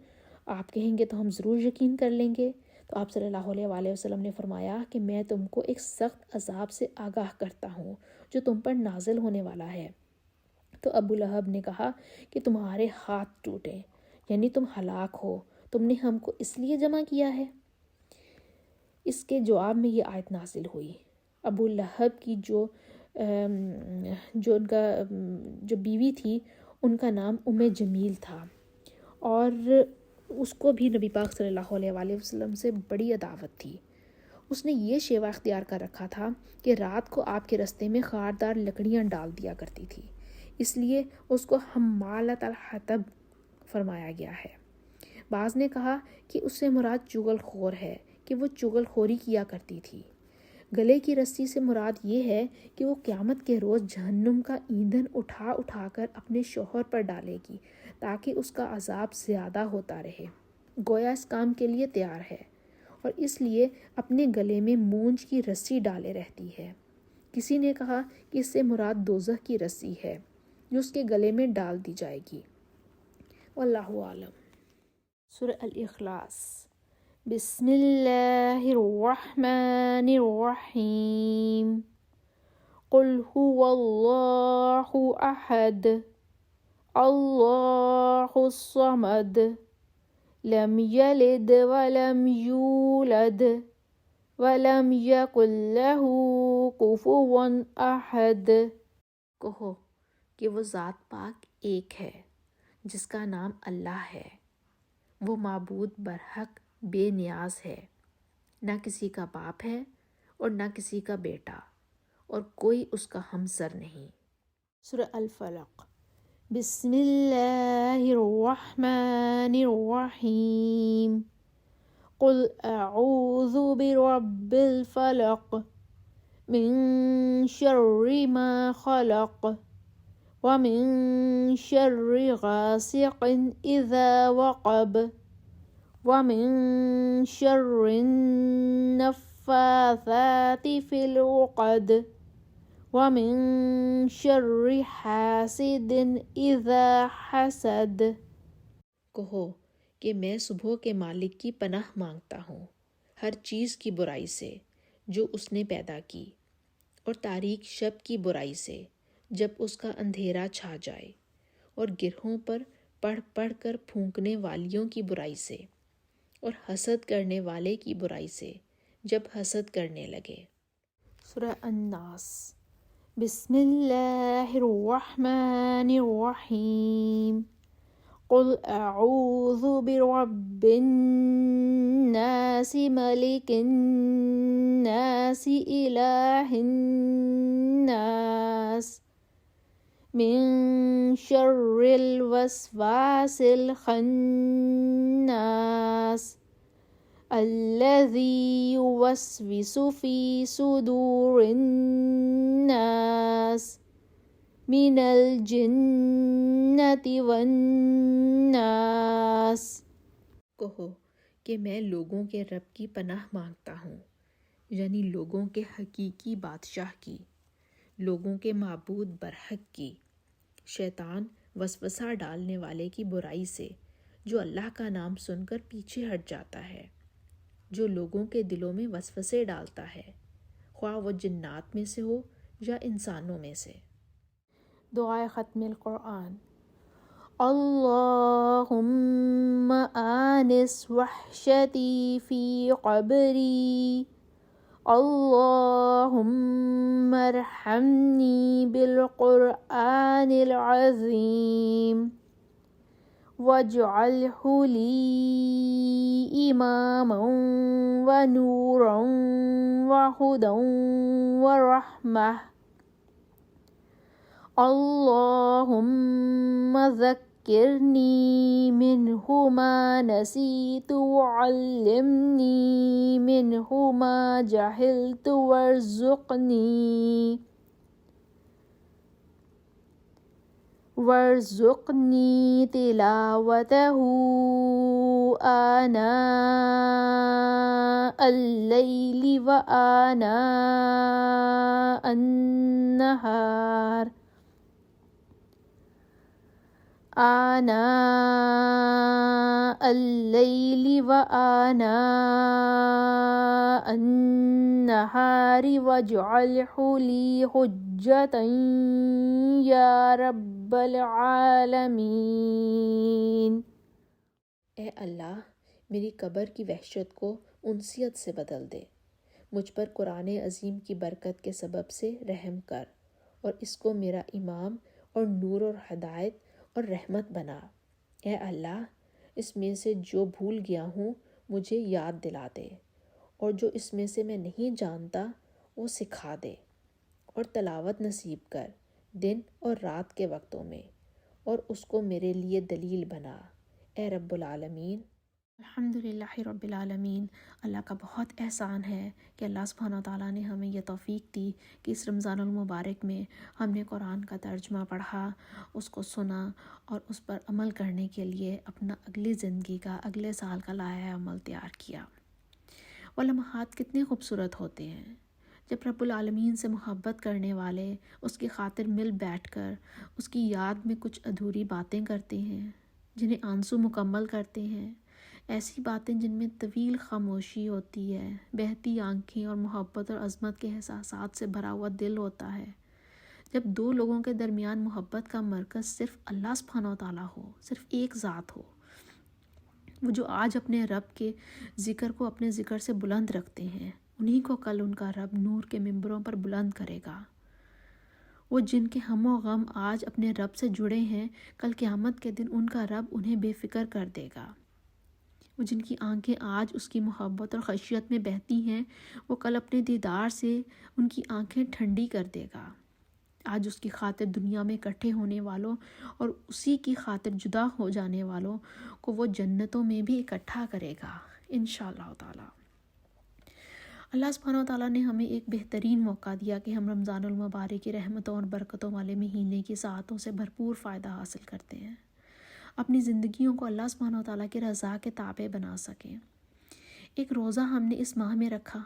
آپ کہیں گے تو ہم ضرور یقین کر لیں گے۔ تو آپ صلی اللہ علیہ وآلہ وسلم نے فرمایا کہ میں تم کو ایک سخت عذاب سے آگاہ کرتا ہوں جو تم پر نازل ہونے والا ہے۔ تو ابو لہب نے کہا کہ تمہارے ہاتھ ٹوٹیں، یعنی تم ہلاک ہو، تم نے ہم کو اس لیے جمع کیا ہے۔ اس کے جواب میں یہ آیت نازل ہوئی۔ ابو لہب کی جو بیوی تھی ان کا نام جمیل تھا اور اس کو بھی نبی پاک صلی اللہ علیہ وآلہ وسلم سے بڑی عداوت تھی۔ اس نے یہ شیوہ اختیار کر رکھا تھا کہ رات کو آپ کے رستے میں خاردار لکڑیاں ڈال دیا کرتی تھی، اس لیے اس کو حمالۃ الحطب فرمایا گیا ہے۔ بعض نے کہا کہ اس سے مراد چغل خور ہے کہ وہ چغل خوری کیا کرتی تھی۔ گلے کی رسی سے مراد یہ ہے کہ وہ قیامت کے روز جہنم کا ایندھن اٹھا اٹھا کر اپنے شوہر پر ڈالے گی تاکہ اس کا عذاب زیادہ ہوتا رہے، گویا اس کام کے لیے تیار ہے اور اس لیے اپنے گلے میں مونج کی رسی ڈالے رہتی ہے۔ کسی نے کہا کہ اس سے مراد دوزخ کی رسی ہے جو اس کے گلے میں ڈال دی جائے گی۔ واللہ اعلم۔ سورہ الاخلاص۔ بسم اللہ الرحمن الرحیم۔ قل هو اللہ احد اللہ الصمد لم یلد ولم یولد ولم یکن لہ کفوا احد۔ کہو کہ وہ ذات پاک ایک ہے جس کا نام اللہ ہے، وہ معبود برحق بے نیاز ہے، نہ کسی کا باپ ہے اور نہ کسی کا بیٹا اور کوئی اس کا ہمسر نہیں۔ سورہ الفلق۔ بسم اللہ الرحمن الرحیم۔ قل اعوذ برب الفلق من شر ما خلق ومن شر غاسق اذا وقب ومن شر النفاثات النفاثات في العقد ومن شر حاسد اذا حسد۔ کہو کہ میں صبح کے مالک کی پناہ مانگتا ہوں ہر چیز کی برائی سے جو اس نے پیدا کی، اور تاریک شب کی برائی سے جب اس کا اندھیرا چھا جائے، اور گرہوں پر پڑھ پڑھ کر پھونکنے والیوں کی برائی سے، اور حسد کرنے والے کی برائی سے جب حسد کرنے لگے۔ سورہ الناس۔ بسم اللہ الرحمن الرحیم۔ قل اعوذ برب الناس ملک الناس الہ الناس من شر الوسواس الخناس الذي يوسوس في صدور الناس من الجنة والناس۔ کہو کہ میں لوگوں کے رب کی پناہ مانگتا ہوں، یعنی لوگوں کے حقیقی بادشاہ کی، لوگوں کے معبود برحق کی، شیطان وسوسہ ڈالنے والے کی برائی سے جو اللہ کا نام سن کر پیچھے ہٹ جاتا ہے، جو لوگوں کے دلوں میں وسوسے ڈالتا ہے، خواہ وہ جنات میں سے ہو یا انسانوں میں سے۔ دعائے ختم القرآن۔ اللہم آنس وحشتی فی قبری، اللہم ارحمنی بالقرآن العظیم واجعلہ لی اماما ونورا وہدی ورحمہ، اللہم ذکرنی منہ ما نسیت وعلمنی منہ ما جہلت وارزقنی تلاوتہ آناء اللیل وآناء النہار واجعلہ لی حجۃ یا رب العالمین۔ اے اللہ، میری قبر کی وحشت کو انسیت سے بدل دے، مجھ پر قرآن عظیم کی برکت کے سبب سے رحم کر، اور اس کو میرا امام اور نور اور ہدایت اور رحمت بنا۔ اے اللہ، اس میں سے جو بھول گیا ہوں مجھے یاد دلا دے، اور جو اس میں سے میں نہیں جانتا وہ سکھا دے، اور تلاوت نصیب کر دن اور رات کے وقتوں میں، اور اس کو میرے لیے دلیل بنا، اے رب العالمین۔ الحمدللہ رب العالمین۔ اللہ کا بہت احسان ہے کہ اللہ سبحانہ وتعالیٰ نے ہمیں یہ توفیق دی کہ اس رمضان المبارک میں ہم نے قرآن کا ترجمہ پڑھا، اس کو سنا، اور اس پر عمل کرنے کے لیے اپنا اگلی زندگی کا، اگلے سال کا لائحہ عمل تیار کیا۔ وہ لمحات کتنے خوبصورت ہوتے ہیں جب رب العالمین سے محبت کرنے والے اس کی خاطر مل بیٹھ کر اس کی یاد میں کچھ ادھوری باتیں کرتے ہیں، جنہیں آنسو مکمل کرتے ہیں، ایسی باتیں جن میں طویل خاموشی ہوتی ہے، بہتی آنکھیں اور محبت اور عظمت کے احساسات سے بھرا ہوا دل ہوتا ہے۔ جب دو لوگوں کے درمیان محبت کا مرکز صرف اللہ سبحانہ وتعالیٰ ہو، صرف ایک ذات ہو، وہ جو آج اپنے رب کے ذکر کو اپنے ذکر سے بلند رکھتے ہیں، انہی کو کل ان کا رب نور کے ممبروں پر بلند کرے گا۔ وہ جن کے ہم و غم آج اپنے رب سے جڑے ہیں، کل قیامت کے دن ان کا رب انہیں بے فکر کر دے گا۔ وہ جن کی آنکھیں آج اس کی محبت اور خشیت میں بہتی ہیں، وہ کل اپنے دیدار سے ان کی آنکھیں ٹھنڈی کر دے گا۔ آج اس کی خاطر دنیا میں اکٹھے ہونے والوں اور اسی کی خاطر جدا ہو جانے والوں کو وہ جنتوں میں بھی اکٹھا کرے گا انشاءاللہ تعالی۔ اللہ سبحانہ وتعالیٰ نے ہمیں ایک بہترین موقع دیا کہ ہم رمضان المبارک کی رحمتوں اور برکتوں والے مہینے کی ساعتوں سے بھرپور فائدہ حاصل کرتے ہیں، اپنی زندگیوں کو اللہ سبحانہ وتعالیٰ کی رضا کے تابع بنا سکیں۔ ایک روزہ ہم نے اس ماہ میں رکھا،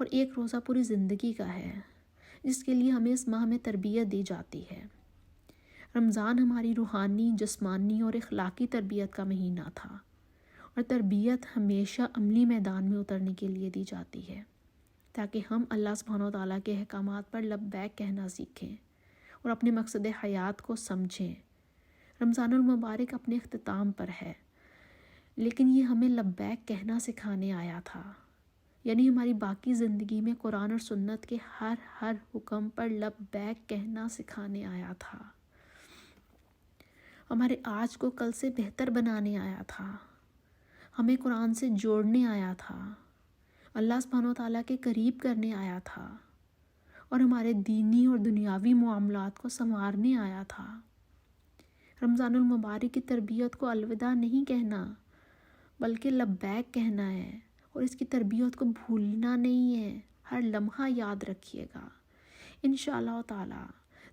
اور ایک روزہ پوری زندگی کا ہے، جس کے لیے ہمیں اس ماہ میں تربیت دی جاتی ہے۔ رمضان ہماری روحانی، جسمانی اور اخلاقی تربیت کا مہینہ تھا، اور تربیت ہمیشہ عملی میدان میں اترنے کے لیے دی جاتی ہے، تاکہ ہم اللہ سبحانہ و تعالیٰ کے احکامات پر لبیک کہنا سیکھیں اور اپنے مقصد حیات کو سمجھیں۔ رمضان المبارک اپنے اختتام پر ہے، لیکن یہ ہمیں لبیک کہنا سکھانے آیا تھا، یعنی ہماری باقی زندگی میں قرآن اور سنت کے ہر حکم پر لبیک کہنا سکھانے آیا تھا، ہمارے آج کو کل سے بہتر بنانے آیا تھا، ہمیں قرآن سے جوڑنے آیا تھا، اللہ سبحانہ و تعالیٰ کے قریب کرنے آیا تھا، اور ہمارے دینی اور دنیاوی معاملات کو سنوارنے آیا تھا۔ رمضان المبارک کی تربیت کو الوداع نہیں کہنا، بلکہ لبیک کہنا ہے، اور اس کی تربیت کو بھولنا نہیں ہے، ہر لمحہ یاد رکھیے گا انشاءاللہ تعالی،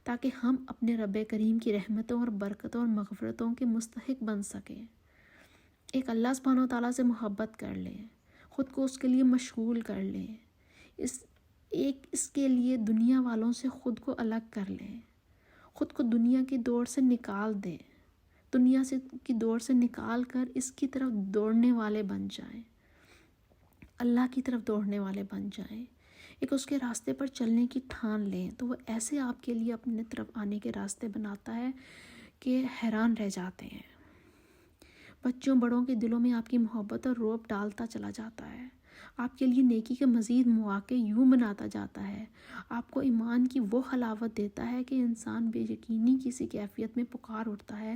تاکہ ہم اپنے رب کریم کی رحمتوں اور برکتوں اور مغفرتوں کے مستحق بن سکیں۔ ایک اللہ سبحانہ و تعالیٰ سے محبت کر لیں، خود کو اس کے لیے مشغول کر لیں، اس کے لیے دنیا والوں سے خود کو الگ کر لیں، خود کو دنیا کی دوڑ سے نکال دیں، دنیا کی دوڑ سے نکال کر اس کی طرف دوڑنے والے بن جائیں، اللہ کی طرف دوڑنے والے بن جائیں، ایک اس کے راستے پر چلنے کی ٹھان لیں، تو وہ ایسے آپ کے لیے اپنے طرف آنے کے راستے بناتا ہے کہ حیران رہ جاتے ہیں۔ بچوں بڑوں کے دلوں میں آپ کی محبت اور رعب ڈالتا چلا جاتا ہے، آپ کے لیے نیکی کے مزید مواقع یوں بناتا جاتا ہے، آپ کو ایمان کی وہ حلاوت دیتا ہے کہ انسان بے یقینی کسی کیفیت میں پکار اٹھتا ہے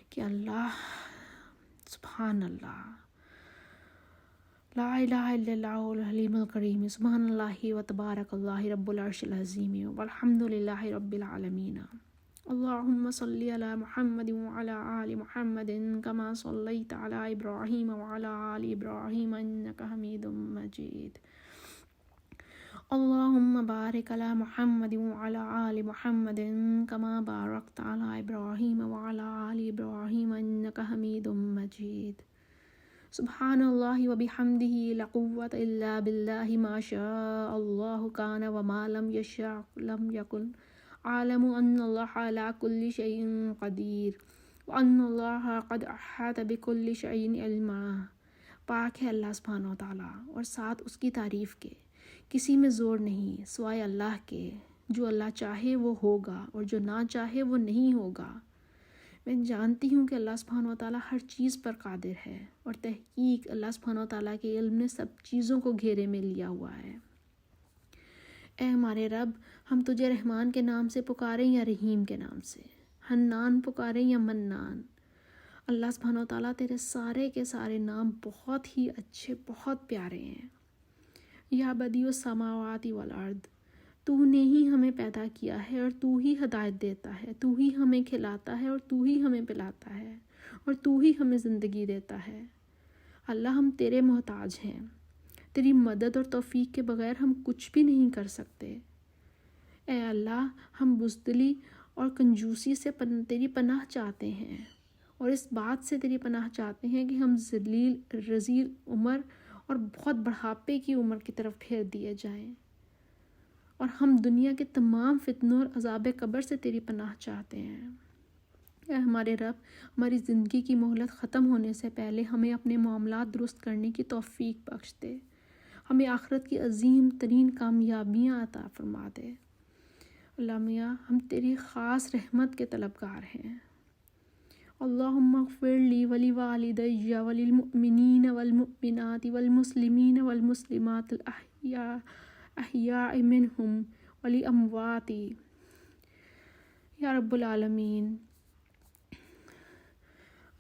کہ اللہ، سبحان اللہ، لا الہ الا اللہ الحلیم الکریم، سبحان اللہ و تبارک اللہ رب العرش العظیم والحمد للہ رب العالمین۔ اللہم صلی علی محمد وعلی آل محمد کما صلیت علی ابراہیم وعلی آل ابراہیم انک حمید مجید۔ اللہم بارک علی محمد وعلی آل محمد کما بارکت علی ابراہیم وعلی آل ابراہیم انک حمید مجید۔ سبحان اللہ وبحمدہ لا قوۃ الا باللہ ما شاء اللہ کان وما لم یشاء لم یکن، عالم ان اللہ علی کل شیء قدیر وان اللہ قد احاط بکل شیء علما۔ پاک ہے اللہ سبحانہ و تعالیٰ، اور ساتھ اس کی تعریف کے کسی میں زور نہیں سوائے اللہ کے، جو اللہ چاہے وہ ہوگا اور جو نہ چاہے وہ نہیں ہوگا۔ میں جانتی ہوں کہ اللہ سبحانہ و تعالیٰ ہر چیز پر قادر ہے، اور تحقیق اللہ سبحانہ و تعالیٰ کے علم نے سب چیزوں کو گھیرے میں لیا ہوا ہے۔ اے ہمارے رب، ہم تجھے رحمان کے نام سے پکاریں یا رحیم کے نام سے، حنان پکاریں یا منان، اللہ سبحانہ و تعالیٰ تیرے سارے کے سارے نام بہت ہی اچھے، بہت پیارے ہیں۔ یا بدیع السماوات والارض، تو نے ہی ہمیں پیدا کیا ہے اور تو ہی ہدایت دیتا ہے، تو ہی ہمیں کھلاتا ہے اور تو ہی ہمیں پلاتا ہے، اور تو ہی ہمیں زندگی دیتا ہے۔ اللہ، ہم تیرے محتاج ہیں، تیری مدد اور توفیق کے بغیر ہم کچھ بھی نہیں کر سکتے۔ اے اللہ، ہم بزدلی اور کنجوسی سے تیری پناہ چاہتے ہیں، اور اس بات سے تیری پناہ چاہتے ہیں کہ ہم ذلیل رذیل عمر اور بہت بڑھاپے کی عمر کی طرف پھیر دیے جائیں، اور ہم دنیا کے تمام فتنوں اور عذاب قبر سے تیری پناہ چاہتے ہیں۔ اے ہمارے رب، ہماری زندگی کی مہلت ختم ہونے سے پہلے ہمیں اپنے معاملات درست کرنے کی توفیق بخش دے، ہمیں آخرت کی عظیم ترین کامیابیاں عطا فرما دے۔ اللہ میاں، ہم تیری خاص رحمت کے طلبگار ہیں۔ اللہم اغفر لی ولی والدی وللمؤمنین والمؤمنات والمسلمین والمسلمات الاحیاء منہم والاموات یا رب العالمین۔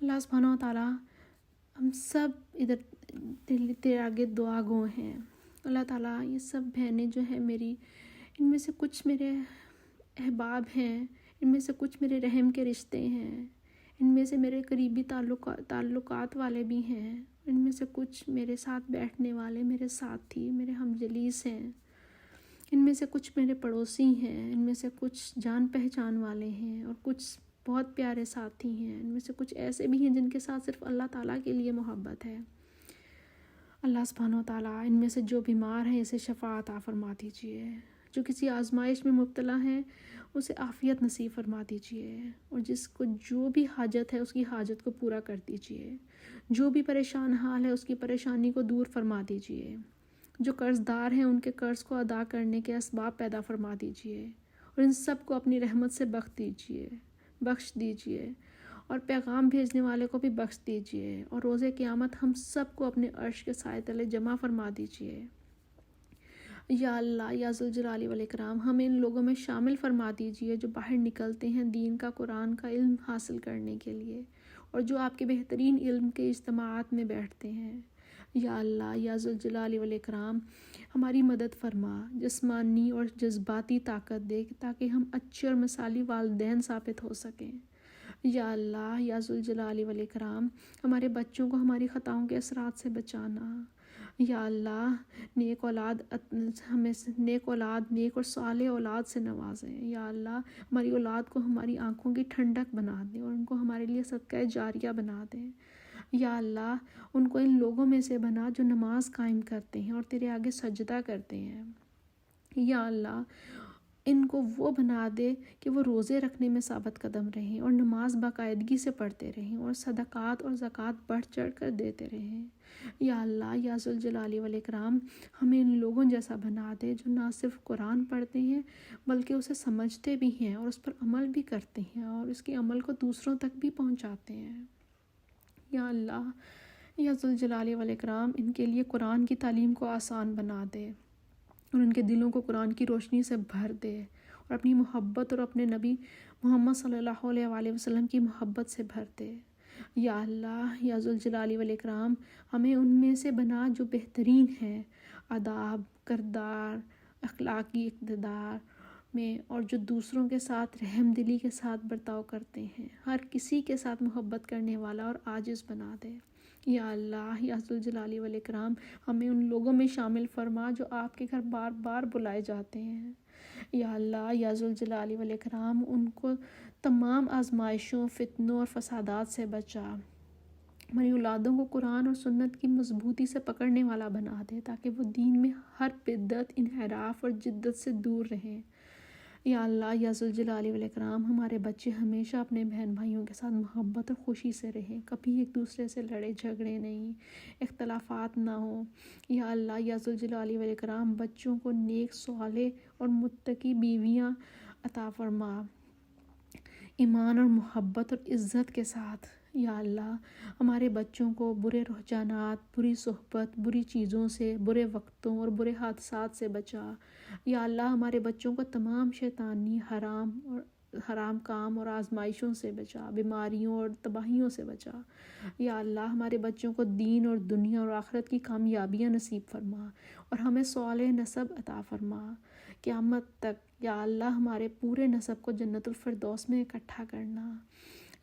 اللہ سبحانہ و تعالیٰ، ہم سب ادھر تیرے آگے دعا گو ہیں۔ اللہ تعالیٰ، یہ سب بہنیں جو ہیں میری، ان میں سے کچھ میرے احباب ہیں، ان میں سے کچھ میرے رحم کے رشتے ہیں، ان میں سے میرے قریبی تعلقات والے بھی ہیں، ان میں سے کچھ میرے ساتھ بیٹھنے والے، میرے ساتھی، میرے ہم جلیس ہیں، ان میں سے کچھ میرے پڑوسی ہیں، ان میں سے کچھ جان پہچان والے ہیں، اور کچھ بہت پیارے ساتھی ہیں، ان میں سے کچھ ایسے بھی ہیں جن کے ساتھ صرف اللہ تعالیٰ کے لیے محبت ہے۔ اللہ سبحانہ و تعالیٰ ان میں سے جو بیمار ہیں اسے شفا عطا فرما دیجیے، جو کسی آزمائش میں مبتلا ہیں اسے عافیت نصیب فرما دیجیے، اور جس کو جو بھی حاجت ہے اس کی حاجت کو پورا کر دیجیے، جو بھی پریشان حال ہے اس کی پریشانی کو دور فرما دیجیے، جو قرض دار ہیں ان کے قرض کو ادا کرنے کے اسباب پیدا فرما دیجیے، اور ان سب کو اپنی رحمت سے بخش دیجیے، اور پیغام بھیجنے والے کو بھی بخش دیجیے، اور روز قیامت ہم سب کو اپنے عرش کے سائے تلے جمع فرما دیجیے۔ یا اللہ، یا ذوالجلال والاکرام، ہمیں ان لوگوں میں شامل فرما دیجیے جو باہر نکلتے ہیں دین کا، قرآن کا علم حاصل کرنے کے لیے، اور جو آپ کے بہترین علم کے اجتماعات میں بیٹھتے ہیں۔ یا اللہ، یا ذوالجلال والاکرام، ہماری مدد فرما، جسمانی اور جذباتی طاقت دے تاکہ ہم اچھے اور مثالی والدین ثابت ہو سکیں۔ یا اللہ، یا ذوالجلال والاکرام، ہمارے بچوں کو ہماری خطاؤں کے اثرات سے بچانا۔ یا اللہ، نیک اولاد، نیک اور صالح اولاد سے نوازیں۔ یا اللہ، ہماری اولاد کو ہماری آنکھوں کی ٹھنڈک بنا دیں اور ان کو ہمارے لیے صدقہ جاریہ بنا دیں۔ یا اللہ، ان کو ان لوگوں میں سے بنا جو نماز قائم کرتے ہیں اور تیرے آگے سجدہ کرتے ہیں۔ یا اللہ، ان کو وہ بنا دے کہ وہ روزے رکھنے میں ثابت قدم رہیں اور نماز باقاعدگی سے پڑھتے رہیں اور صدقات اور زکوٰۃ بڑھ چڑھ کر دیتے رہیں۔ یا اللہ، یا ذوالجلال والاکرام، ہمیں ان لوگوں جیسا بنا دے جو نہ صرف قرآن پڑھتے ہیں بلکہ اسے سمجھتے بھی ہیں اور اس پر عمل بھی کرتے ہیں اور اس کے عمل کو دوسروں تک بھی پہنچاتے ہیں۔ یا اللہ، یا ذوالجلال والاکرام، ان کے لیے قرآن کی تعلیم کو آسان بنا دے اور ان کے دلوں کو قرآن کی روشنی سے بھر دے اور اپنی محبت اور اپنے نبی محمد صلی اللہ علیہ وآلہ وسلم کی محبت سے بھر دے۔ یا اللہ، یا ذوالجلال والاکرام، ہمیں ان میں سے بنا جو بہترین ہیں آداب، کردار، اخلاقی اقتدار میں، اور جو دوسروں کے ساتھ رحم دلی کے ساتھ برتاؤ کرتے ہیں، ہر کسی کے ساتھ محبت کرنے والا اور عاجز بنا دے۔ یا اللہ، یا ذوالجلال والاکرام، ہمیں ان لوگوں میں شامل فرما جو آپ کے گھر بار بار بلائے جاتے ہیں۔ یا اللہ، یا ذوالجلال والاکرام، ان کو تمام آزمائشوں، فتنوں اور فسادات سے بچا۔ ہماری اولادوں کو قرآن اور سنت کی مضبوطی سے پکڑنے والا بنا دے تاکہ وہ دین میں ہر بدعت، انحراف اور جدت سے دور رہیں۔ یا اللہ، یا ذوالجلال والاکرام، ہمارے بچے ہمیشہ اپنے بہن بھائیوں کے ساتھ محبت اور خوشی سے رہیں، کبھی ایک دوسرے سے لڑے جھگڑے نہیں، اختلافات نہ ہوں۔ یا اللہ، یا ذوالجلال والاکرام، بچوں کو نیک، صالح اور متقی بیویاں عطا فرما، ایمان اور محبت اور عزت کے ساتھ۔ یا اللہ، ہمارے بچوں کو برے رجحانات، بری صحبت، بری چیزوں سے، برے وقتوں اور برے حادثات سے بچا۔ یا اللہ، ہمارے بچوں کو تمام شیطانی، حرام کام اور آزمائشوں سے بچا، بیماریوں اور تباہیوں سے بچا۔ یا اللہ، ہمارے بچوں کو دین اور دنیا اور آخرت کی کامیابیاں نصیب فرما اور ہمیں صالح نسب عطا فرما قیامت تک۔ یا اللہ، ہمارے پورے نسب کو جنت الفردوس میں اکٹھا کرنا۔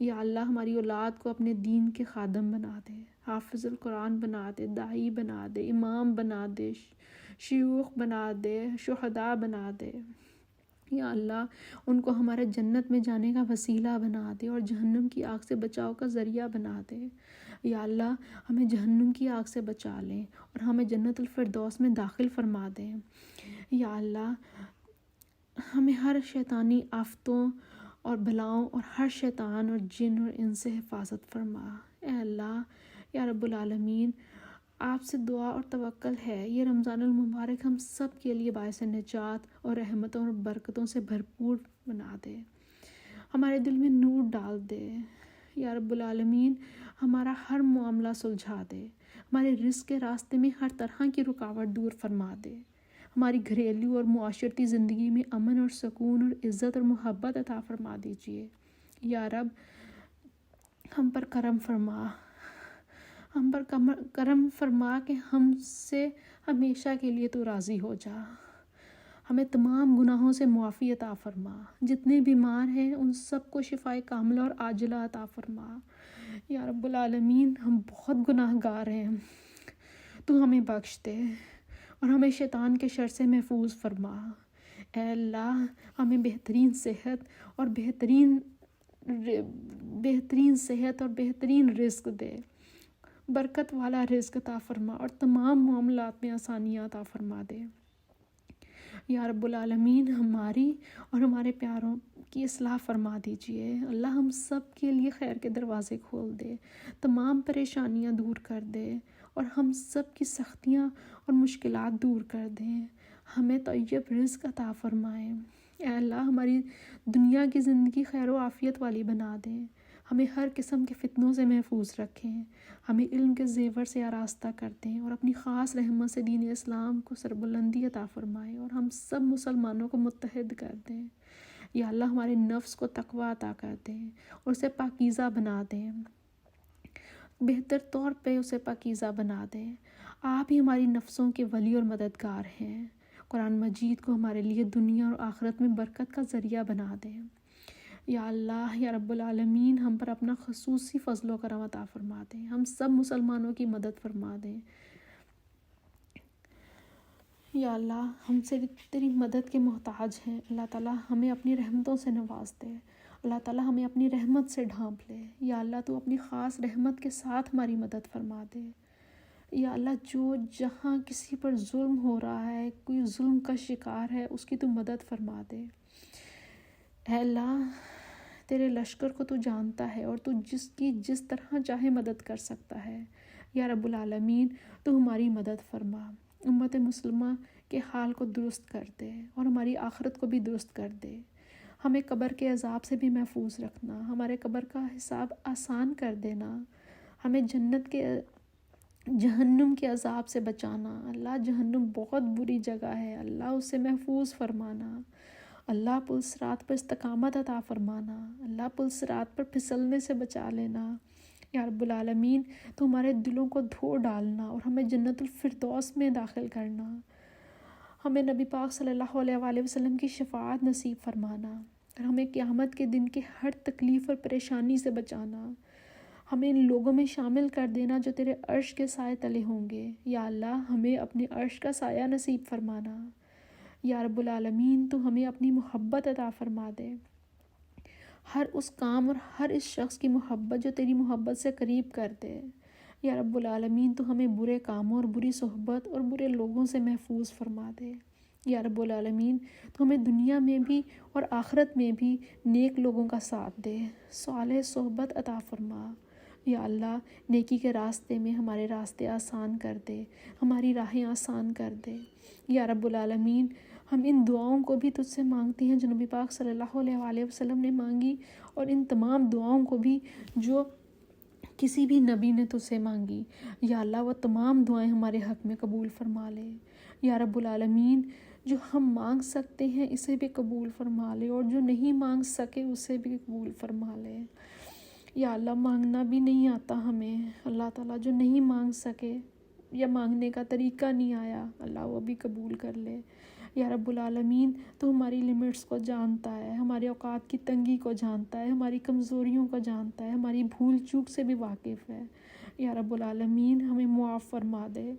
یا اللہ، ہماری اولاد کو اپنے دین کے خادم بنا دے، حافظ القرآن بنا دے، داعی بنا دے، امام بنا دے، شیوخ بنا دے، شہداء بنا دے۔ یا اللہ، ان کو ہمارے جنت میں جانے کا وسیلہ بنا دے اور جہنم کی آگ سے بچاؤ کا ذریعہ بنا دے۔ یا اللہ، ہمیں جہنم کی آگ سے بچا لیں اور ہمیں جنت الفردوس میں داخل فرما دیں۔ یا اللہ، ہمیں ہر شیطانی آفتوں اور بلاؤں اور ہر شیطان اور جن اور ان سے حفاظت فرما۔ اے اللہ، یا رب العالمین، آپ سے دعا اور توکل ہے یہ رمضان المبارک ہم سب کے لیے باعث نجات اور رحمتوں اور برکتوں سے بھرپور بنا دے، ہمارے دل میں نور ڈال دے۔ یا رب العالمین، ہمارا ہر معاملہ سلجھا دے، ہمارے رزق کے راستے میں ہر طرح کی رکاوٹ دور فرما دے، ہماری گھریلو اور معاشرتی زندگی میں امن اور سکون اور عزت اور محبت عطا فرما دیجیے۔ یا رب، ہم پر کرم فرما کہ ہم سے ہمیشہ کے لیے تو راضی ہو جا، ہمیں تمام گناہوں سے معافی عطا فرما، جتنے بیمار ہیں ان سب کو شفائے کاملہ اور عاجلہ عطا فرما۔ یا رب العالمین، ہم بہت گناہ گار ہیں، تو ہمیں بخش دے اور ہمیں شیطان کے شر سے محفوظ فرما۔ اے اللہ، ہمیں بہترین صحت اور بہترین رزق دے، برکت والا رزق عطا فرما اور تمام معاملات میں آسانیاں عطا فرما دے۔ یا رب العالمین ہماری اور ہمارے پیاروں کی اصلاح فرما دیجئے۔ اللہ ہم سب کے لیے خیر کے دروازے کھول دے، تمام پریشانیاں دور کر دے اور ہم سب کی سختیاں اور مشکلات دور کر دیں، ہمیں طیب رزق عطا فرمائیں۔ اے اللہ ہماری دنیا کی زندگی خیر و عافیت والی بنا دیں، ہمیں ہر قسم کے فتنوں سے محفوظ رکھیں، ہمیں علم کے زیور سے آراستہ کر دیں اور اپنی خاص رحمت سے دین اسلام کو سربلندی عطا فرمائیں اور ہم سب مسلمانوں کو متحد کر دیں۔ یا اللہ ہمارے نفس کو تقوی عطا کر دیں اور اسے پاکیزہ بنا دیں، بہتر طور پہ اسے پاکیزہ بنا دیں۔ آپ ہی ہماری نفسوں کے ولی اور مددگار ہیں۔ قرآن مجید کو ہمارے لیے دنیا اور آخرت میں برکت کا ذریعہ بنا دیں۔ یا اللہ یا رب العالمین ہم پر اپنا خصوصی فضل و کرم عطا فرما دیں، ہم سب مسلمانوں کی مدد فرما دیں۔ یا اللہ ہم سے تیری مدد کے محتاج ہیں، اللہ تعالیٰ ہمیں اپنی رحمتوں سے نواز دے، اللہ تعالیٰ ہمیں اپنی رحمت سے ڈھانپ لے۔ یا اللہ تو اپنی خاص رحمت کے ساتھ ہماری مدد فرما دے۔ یا اللہ جو جہاں کسی پر ظلم ہو رہا ہے، کوئی ظلم کا شکار ہے، اس کی تو مدد فرما دے۔ اے اللہ تیرے لشکر کو تو جانتا ہے اور تو جس کی جس طرح چاہے مدد کر سکتا ہے۔ یا رب العالمین تو ہماری مدد فرما، امت مسلمہ کے حال کو درست کر دے اور ہماری آخرت کو بھی درست کر دے۔ ہمیں قبر کے عذاب سے بھی محفوظ رکھنا، ہمارے قبر کا حساب آسان کر دینا، ہمیں جہنم کے عذاب سے بچانا۔ اللہ جہنم بہت بری جگہ ہے، اللہ اس سے محفوظ فرمانا۔ اللہ پل صراط پر استقامت عطا فرمانا، اللہ پل صراط پر پھسلنے سے بچا لینا۔ یا رب العالمین تو ہمارے دلوں کو دھو ڈالنا اور ہمیں جنت الفردوس میں داخل کرنا، ہمیں نبی پاک صلی اللہ علیہ وآلہ وسلم کی شفاعت نصیب فرمانا اور ہمیں قیامت کے دن کے ہر تکلیف اور پریشانی سے بچانا، ہمیں ان لوگوں میں شامل کر دینا جو تیرے عرش کے سائے تلے ہوں گے۔ یا اللہ ہمیں اپنے عرش کا سایہ نصیب فرمانا۔ یا رب العالمین تو ہمیں اپنی محبت عطا فرما دے، ہر اس کام اور ہر اس شخص کی محبت جو تیری محبت سے قریب کر دے۔ یا رب العالمین تو ہمیں برے کاموں اور بری صحبت اور برے لوگوں سے محفوظ فرما دے۔ یا رب العالمین تو ہمیں دنیا میں بھی اور آخرت میں بھی نیک لوگوں کا ساتھ دے، صالح صحبت عطا فرما۔ یا اللہ نیکی کے راستے میں ہمارے راستے آسان کر دے، ہماری راہیں آسان کر دے۔ یا رب العالمین ہم ان دعاؤں کو بھی تجھ سے مانگتے ہیں جو نبی پاک صلی اللہ علیہ وآلہ وسلم نے مانگی، اور ان تمام دعاؤں کو بھی جو کسی بھی نبی نے تجھ سے مانگی۔ یا اللہ وہ تمام دعائیں ہمارے حق میں قبول فرما لے۔ یا رب العالمین جو ہم مانگ سکتے ہیں اسے بھی قبول فرما لے اور جو نہیں مانگ سکے اسے بھی قبول فرما لے۔ یا اللہ مانگنا بھی نہیں آتا ہمیں، اللہ تعالیٰ جو نہیں مانگ سکے یا مانگنے کا طریقہ نہیں آیا، اللہ وہ بھی قبول کر لے۔ یا رب العالمین تو ہماری لیمٹس کو جانتا ہے، ہمارے اوقات کی تنگی کو جانتا ہے، ہماری کمزوریوں کو جانتا ہے، ہماری بھول چوک سے بھی واقف ہے۔ یا رب العالمین ہمیں معاف فرما دے۔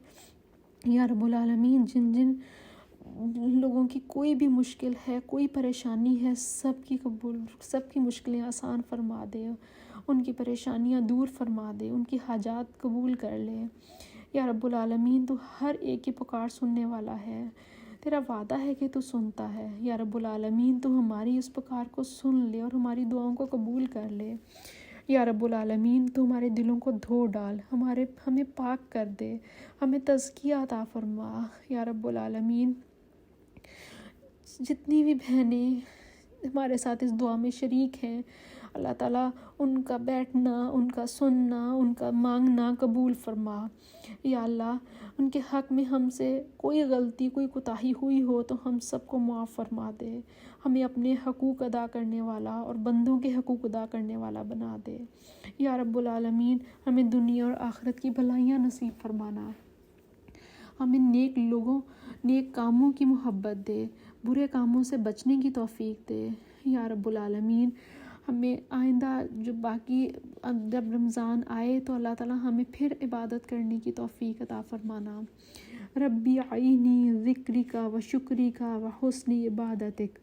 یا رب العالمین جن جن لوگوں کی کوئی بھی مشکل ہے، کوئی پریشانی ہے، سب کی مشکلیں آسان فرما دے، ان کی پریشانیاں دور فرما دے، ان کی حاجات قبول کر لے۔ یا رب العالمین تو ہر ایک کی پکار سننے والا ہے، تیرا وعدہ ہے کہ تو سنتا ہے۔ یا رب العالمین تو ہماری اس پکار کو سن لے اور ہماری دعاؤں کو قبول کر لے۔ یا رب العالمین تو ہمارے دلوں کو دھو ڈال، ہمیں پاک کر دے، ہمیں تزکیہ عطا فرما۔ یا رب العالمین جتنی بھی بہنیں ہمارے ساتھ اس دعا میں شریک ہیں، اللہ تعالیٰ ان کا بیٹھنا، ان کا سننا، ان کا مانگنا قبول فرما۔ یا اللہ ان کے حق میں ہم سے کوئی غلطی، کوئی کوتاہی ہوئی ہو تو ہم سب کو معاف فرما دے، ہمیں اپنے حقوق ادا کرنے والا اور بندوں کے حقوق ادا کرنے والا بنا دے۔ یا رب العالمین ہمیں دنیا اور آخرت کی بھلائیاں نصیب فرمانا، ہمیں نیک کاموں کی محبت دے، برے کاموں سے بچنے کی توفیق دے۔ یا رب العالمین ہمیں آئندہ جب رمضان آئے تو اللہ تعالیٰ ہمیں پھر عبادت کرنے کی توفیق عطا فرمانا۔ ربی عینی ذکرک و شکرک و حسن عبادتک۔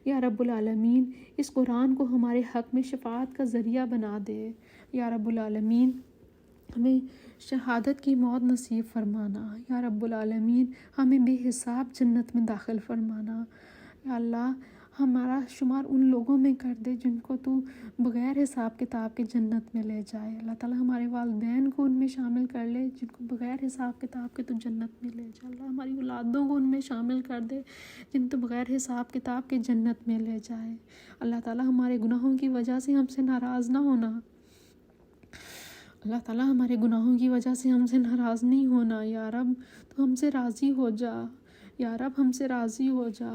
یا رب العالمین اس قرآن کو ہمارے حق میں شفاعت کا ذریعہ بنا دے۔ یا رب العالمین ہمیں شہادت کی موت نصیب فرمانا یا رب العالمین، ہمیں بے حساب جنت میں داخل فرمانا یا اللہ، ہمارا شمار ان لوگوں میں کر دے جن کو تو بغیر حساب کتاب کے جنت میں لے جائے۔ اللہ تعالیٰ ہمارے والدین کو ان میں شامل کر لے جن کو بغیر حساب کتاب کے تو جنت میں لے جائے۔ اللہ ہماری اولادوں کو ان میں شامل کر دے جن تو بغیر حساب کتاب کے جنت میں لے جائے۔ اللہ تعالیٰ ہمارے گناہوں کی وجہ سے ہم سے ناراض نہ ہونا، اللہ تعالیٰ ہمارے گناہوں کی وجہ سے ہم سے ناراض نہیں ہونا یا رب، تو ہم سے راضی ہو جا یا رب، ہم سے راضی ہو جا۔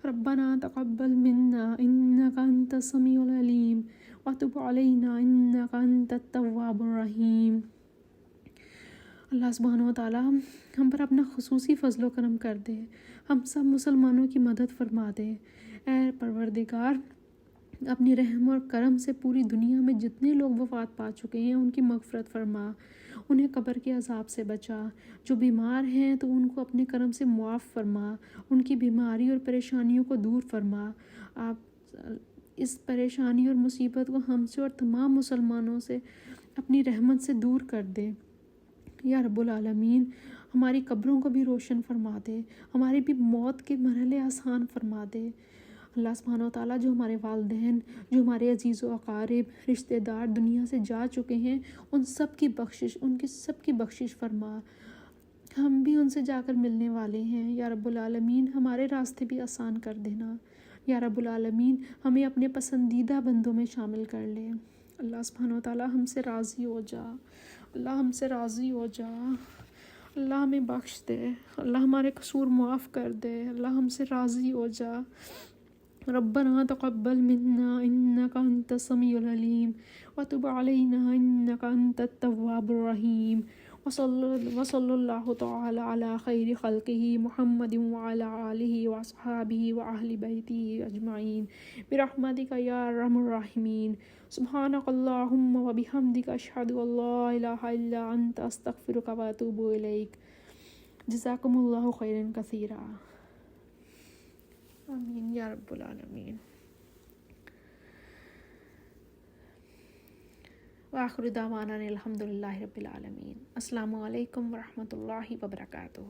ربنا تقبل منا انك انت السميع العليم وتب علينا انك انت التواب الرحیم۔ اللہ سبحانہ و تعالیٰ ہم پر اپنا خصوصی فضل و کرم کر دے، ہم سب مسلمانوں کی مدد فرما دے۔ اے پروردگار، اپنی رحم اور کرم سے پوری دنیا میں جتنے لوگ وفات پا چکے ہیں ان کی مغفرت فرما، انہیں قبر کے عذاب سے بچا۔ جو بیمار ہیں تو ان کو اپنے کرم سے معاف فرما، ان کی بیماری اور پریشانیوں کو دور فرما۔ آپ اس پریشانی اور مصیبت کو ہم سے اور تمام مسلمانوں سے اپنی رحمت سے دور کر دے یا رب العالمین۔ ہماری قبروں کو بھی روشن فرما دے، ہماری بھی موت کے مرحلے آسان فرما دے۔ اللہ سبحانہ و تعالیٰ، جو ہمارے والدین، جو ہمارے عزیز و اقارب رشتہ دار دنیا سے جا چکے ہیں، ان سب کی بخشش فرما۔ ہم بھی ان سے جا کر ملنے والے ہیں یا رب العالمین، ہمارے راستے بھی آسان کر دینا یا رب العالمین، ہمیں اپنے پسندیدہ بندوں میں شامل کر لے۔ اللہ سبحانہ و تعالیٰ ہم سے راضی ہو جا، اللہ ہم سے راضی ہو جا، اللہ ہمیں بخش دے، اللہ ہمارے قصور معاف کر دے، اللہ ہم سے راضی ہو جا۔ ربنا تقبل منا انك انت السميع العليم وتب علينا انك انت التواب الرحيم، وصلى الله تعالى على خير خلقه محمد وعلى آله وأصحابه وأهل بيته أجمعين برحمتك يا أرحم الراحمين۔ سبحانك اللهم وبحمدك أشهد أن لا إله إلا أنت أستغفرك وأتوب إليك۔ جزاكم الله خيرا كثيرا۔ آمین یا رب العالمین۔ وآخر دعوانا الحمد للہ رب العالمین۔ السلام علیکم ورحمۃ اللہ وبرکاتہ۔